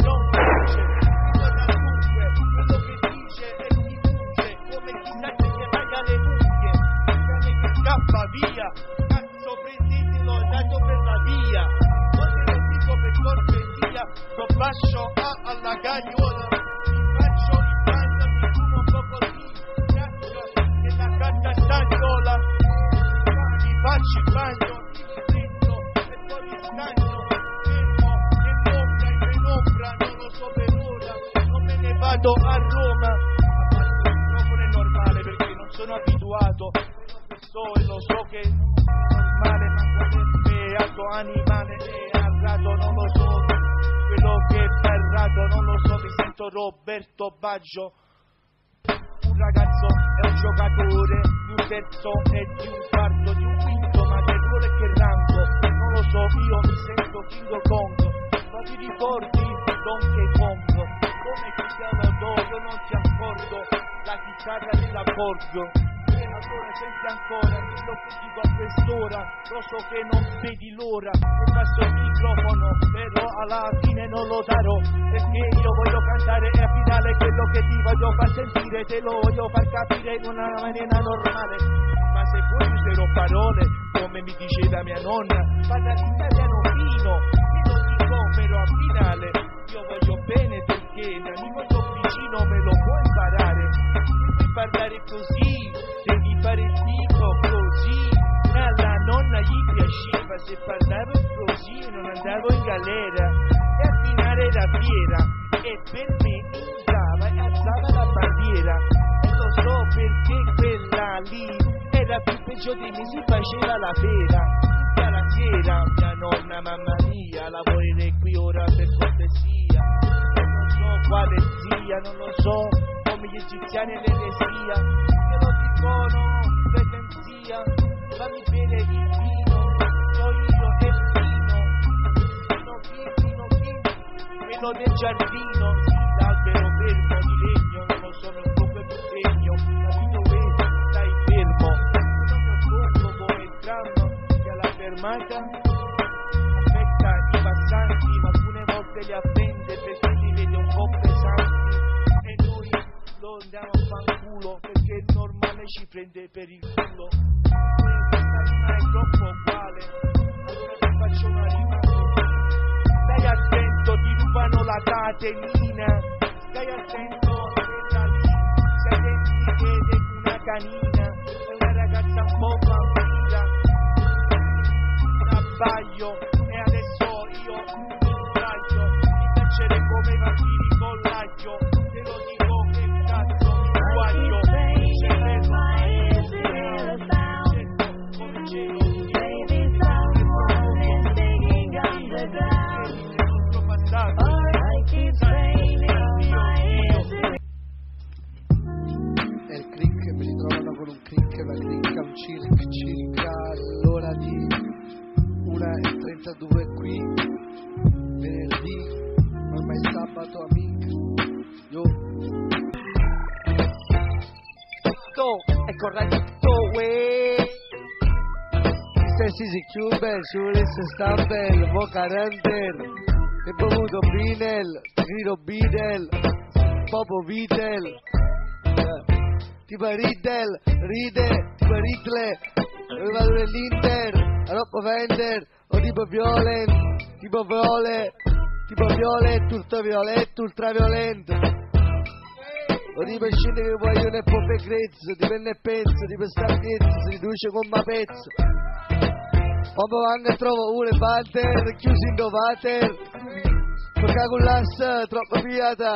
[SPEAKER 5] non dice ritorna dunque quello che dice e chi funge come chi sa che taglia le unghie che scappa via cazzo prendetelo è dato per la via non te lo dico per cortesia lo lascio alla gagnola mi faccio il bagno mi fumo un po' così cazzo che la carta stagnola mi faccio il bagno dentro e poi mi stagno fermo nell'ombra in penombra non lo so per ora non me ne vado a Roma non è normale perché non sono abituato e lo so che è normale ma quando è beato animale è errato non lo so quello che è errato non lo so mi sento Roberto Baggio un ragazzo è un giocatore di un terzo e di un quarto di un quinto ma che ruolo e che rango non lo so io mi sento King Kong ma ti ricordi Donkey Kong come ti chiamo io non ti accorgo la chitarra della Borgo e allora senti ancora quello che dico a quest'ora lo so che non vedi l'ora e passo il microfono però alla fine non lo darò perché io voglio cantare e al finale quello che ti voglio far sentire te lo voglio far capire in una maniera normale ma se poi userò parole come mi diceva mia nonna parla l'italiano fino io non dico però al finale io voglio bene perché l'amico tuo vicino me lo può imparare devi parlare così devi fare il tipo così alla nonna gli piaceva se parlavo così non andavo in galera e al finale era fiera e per me entrava e alzava la bandiera e lo so perché quella lì era più peggio di me si faceva la pera tutta la mamma mia, lavorerei qui ora per cortesia. Non so quale sia, non lo so, come gli egiziani e l'eresia. Io lo dicono, pretenzia, fammi bere il vino, so io e il vino. Vino del giardino, sì, l'albero fermo di legno, non lo so, non come più segno, ma tu dove stai fermo? Non lo so, entrando, che alla fermata aspetta i passanti, ma alcune volte li appende perché li vede un po' pesanti e noi lo andiamo a fanculo perché il normale ci prende per il culo. Questa rima è troppo uguale, allora ti faccio una rima così. Stai attento, ti rubano la catenina, stai attento a quella lì, sei dentro ed è una canina, è una ragazza un po' bambina, un abbaglio e adesso io mi sbaglio, mi piacere come i vampiri con l'aglio, te lo dico che cazzo mi guaglio, il cervello come cielo,
[SPEAKER 2] è il click, mi ritrovano con un click, la clicca, un circa all'ora di 1:32 qui, venerdì, ormai sabato amico, yo.
[SPEAKER 1] Tutto è corretto, uè.
[SPEAKER 2] Stessi si chiude, giurisse stampel, boca render, e bevuto Brinel, grido Bidel, Popo Vitel, tipo Riddle, ride, tipo Ridle, vado nell'Inter, Roppo Vender, o tipo Violent, tipo Viole, tipo Violet, ultraviolent, o tipo scende che vogliono e poppe grezzo, dipende e penso, tipo stanchezza, si riduce con ma pezzo. Omo anche trovo un water, chiusi in water, perché con l'ass troppo piata,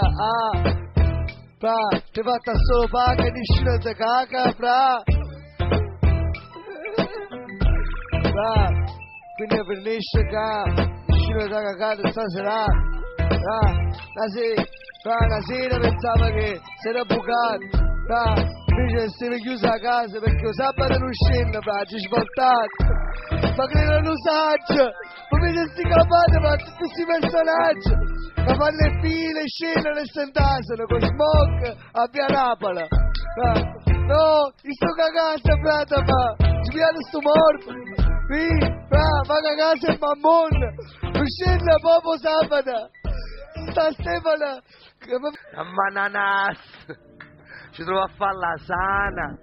[SPEAKER 2] fra, ti fatta solo paga e niscina te caca, fra, quindi finisce che, niscina te cacata stasera, una sera pensava che si era bucato, invece essere chiuso a casa perché sabato non scende, ci svoltato, ma credo non saggio, ma mi si capate ma tutti questi personaggi che fanno le file, scendono e sentasano con smoke a via Napoli, no, io sto cagando frate, ma ci piano sto morto, ma cagando il mammone, non scende proprio sabato, sta Stefano,
[SPEAKER 3] Ananas, ci trovo a fare la sana,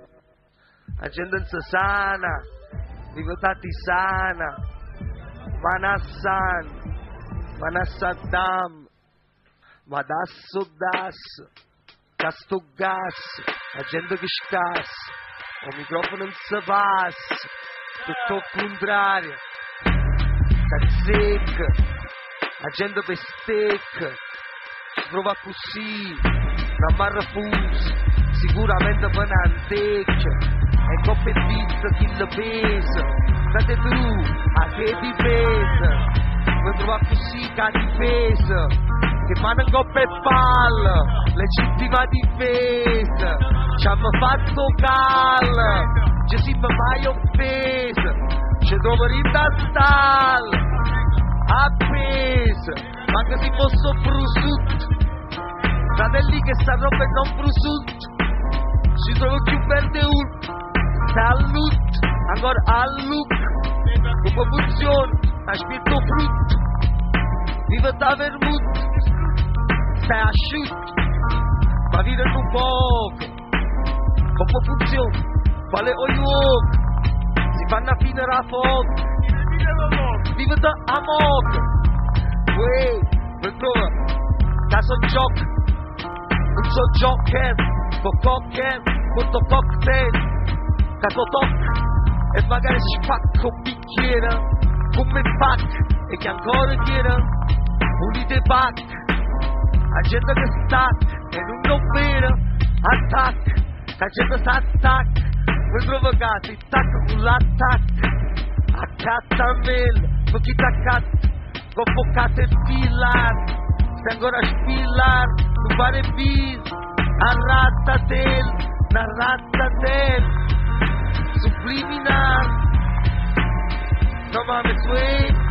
[SPEAKER 3] la gente non si sana, diventati sana, Manassan, Manasaddam, Madasso Das, Casto Gas, la gente che scassa, il microfono non si passa, tutto al contrario, cazzecca, la gente per stecca, si trova così, una marrafusa, sicuramente per un'anteccia, e coppe pizza chi la pesa, state tu, a che difesa, mi trova così che difesa, che fanno coppe palla, legittima difesa, ci hanno fatto cal, ci si mai offesa, ci trovo in da stalla, appesa, ma che si fosse prosciutto, fratelli che sta roba non prosciutto, si trova più verde un salute, ancora al look, come funziona, aspetto frutto, diventa vermouth, stai asciutto, ma vive un poco, come funziona, quale oio, si fanno finire a fuoco, diventa amok, uè, per trova, caso gioco, non so giocher, cocker, molto cocktail, caso tocca, e magari spacco un bicchiere, come pack, e che ancora chiede, unite pack, la gente che sta, e non vero, attacca, la gente sta attacca, per provocare, attacca con l'attacca, accattamento, con chi t'accazzo, con foccate e spillar, se ancora spillar, tu fare bis, arrattatel, narrattatel, subliminal, no mames, wey.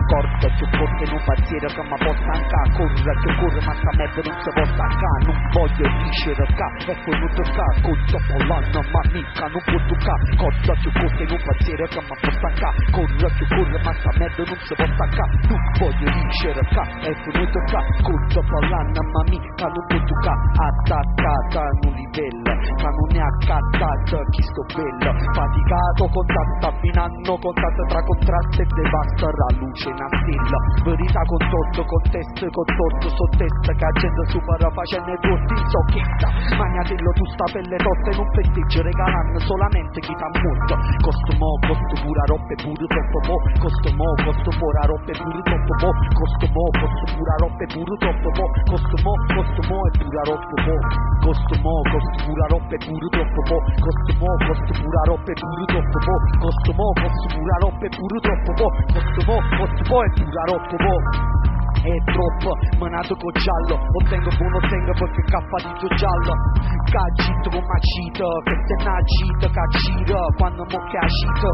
[SPEAKER 1] Corta più forte in un pensiero che mi può stancare, corre che corre ma sta merda non si può staccare, non voglio vincere qua, è venuto qua, con dopo l'anno ma mica non può toccare, corta più forte in un pensiero che mi può stancare, corre che corre ma sta merda non si può staccare, non voglio vincere qua, è venuto qua, con dopo l'anno ma mica non può toccare, attaccata a un livello, ma non è accattata chi sto bello, faticato, contatto, abbinando contatto tra contrasto e devasta la luce in stilla, verità con torto, contesto con torto, sottesta che agenda supera facendo i torti in socchetta, magnatello tu sta pelle tosta in un festeggio regalando solamente chi t'ha molto, costo pura roba e pure troppo mo, costo pura roba e pure troppo mo, costo pura roba e pure troppo mo, costo e pura roba mo, costo pura roba e pure troppo mo, costo pura roba e pure troppo mo, costo pura roba e pure troppo mo, costo poi pura roba mo. È troppo, menato con giallo, ottengo perché cappatito giallo, cagito con macito, che se n'agito, caciro, quando mo che agito,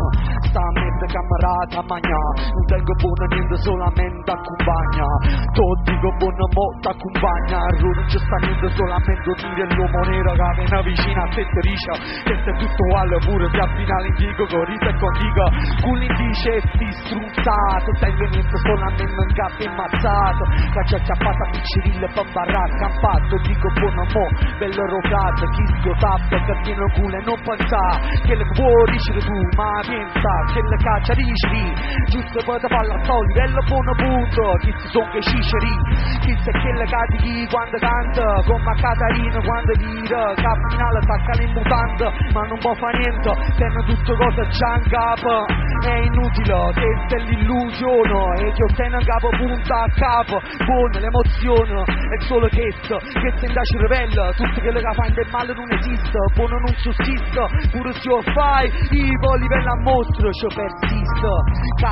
[SPEAKER 1] sta a mezza camerata a magna, non tengo buono niente solamente a compagna, tutti dico buono mo t'accompagna, non c'è sta niente solamente dire l'uomo nero che viene vicino a te dice, che sei tutto uguale pure ti abbina l'indico, con rita e con dico, con l'indice sti struzzato, tengo niente solamente un gatto immazzato, caccia acciappata piccerilla bambarra accampato, dico buono mo bello rogato, chi schiotappa che tiene il culo e non pensa che le vuoi dicere tu ma pensa che le caccia dici giusto per te falla a livello buono punto, chi si son che ciceri chi se che le cadi quando canta come a Catarina quando tira che al finale stacca in mutanda ma non può fare niente tenne tutto cosa già in capo è inutile questa è l'illusione e che ottiene in capo punta a capo, buona l'emozione, è solo questo indagine rivela, tutto quello che fa del male non esiste, buono non sussiste, pure se lo fai, i livello a mostro, ci persiste, che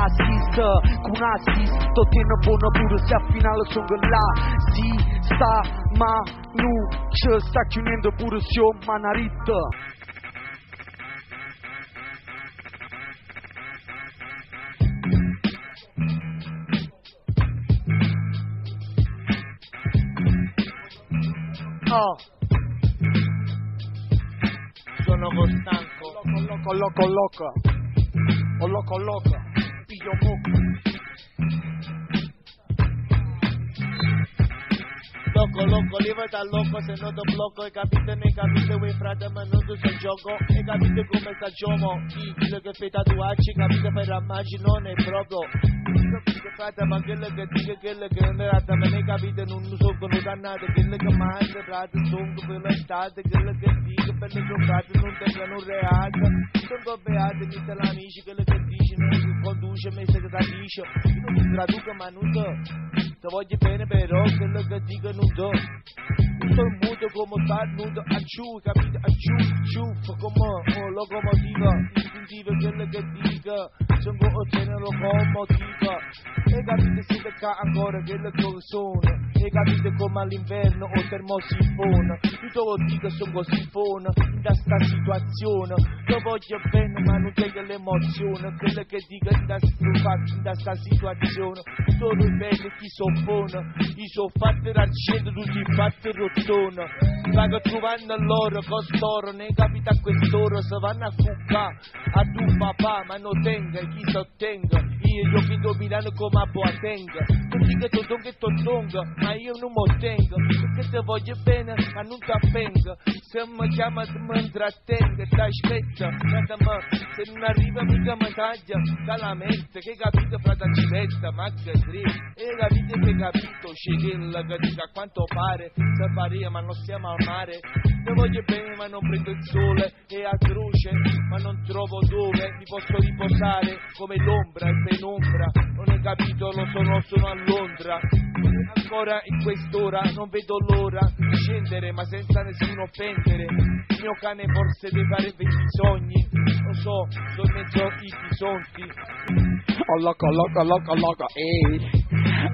[SPEAKER 1] con assist, tiene buono pure se al finale sono là, si sta, ma non ci sta chiudendo pure se ho manarita.
[SPEAKER 3] Oh. Sono stanco, colloca, piglio mucco. Loco, levati dal loco, se non ti blocco, hai capito, ne capite, voi frate, ma non tu sei gioco, hai capito come sta gioco, quello che fai tatuaggi, capite, per ramaggi, non è proprio, frate, ma quello che dice, quello che non è rata, ma ne capite, non sono dannato, quello che mangia, frate, sono per l'estate, quello che dice, per le giocate, non tengono un reato, sono beati, mi te l'amici, quello che dice, non conduce, mi se che tradisce, non ti traduco, ma non ti voglio bene, però, quello che dico, non do. Tutto il mondo come sta nudo a giù, capite? A giù, come locomotiva, istintiva, quello che dica, sono ottiene locomotiva. E capite siete qua ancora quello che sono, e capite come all'inverno o termosifone, tutto lo dico sono così fone, in questa situazione, io voglio bene ma non tengo l'emozione, quello che dico in questa situazione, sono i belli chi soffone, chi sono fatti al centro, tutti fatti rottone, vanno trovando loro costoro, ne capita a quest'ora, se vanno a cuccare a tu papà, ma non tenga, chi sottenga, io che dominano come a Boatenga, tu dico che tonga, ma io non mi tengo, perché te voglio bene, ma non ti appenga, se mi chiama mi intrattenga, ti aspetta, se non arriva mica mi taglia, dalla mente, che capito frate civetta, ma che dritta, e capite che capito, scegella che dica a quanto pare, se paria ma non siamo al mare, te voglio bene ma non prendo il sole, e a croce, ma non trovo dove mi posso riposare, come l'ombra, il
[SPEAKER 5] penombra, non hai capito, lo sono a Londra. Ancora in quest'ora non vedo l'ora di scendere, ma senza nessuno offendere. Il mio cane forse deve fare 20 sogni, lo so, sono in mezzo i bisonti.
[SPEAKER 1] Oh loco, ehi,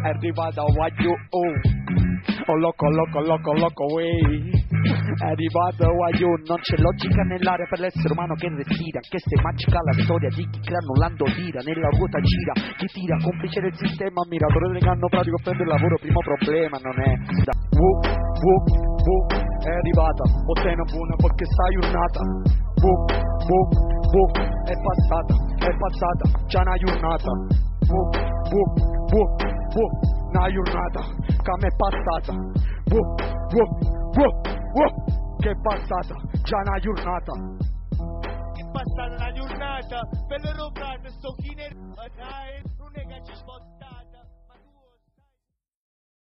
[SPEAKER 1] è arrivata Wagyu, oh loco, ehi, è arrivata Wagyu. Non c'è logica nell'aria per l'essere umano che respira, che se magica la storia di chi granulando tira, nella ruota gira, chi tira, complice del sistema, ammiratore dell'inganno pratico, prende il lavoro, primo problema non è da è arrivata, ottiene buona perché sai giornata, è passata, già una giornata, una giornata, che mi è passata, che è passata, già una giornata.
[SPEAKER 5] È passata una giornata, per le rubate sto chine, non è che ci sposta.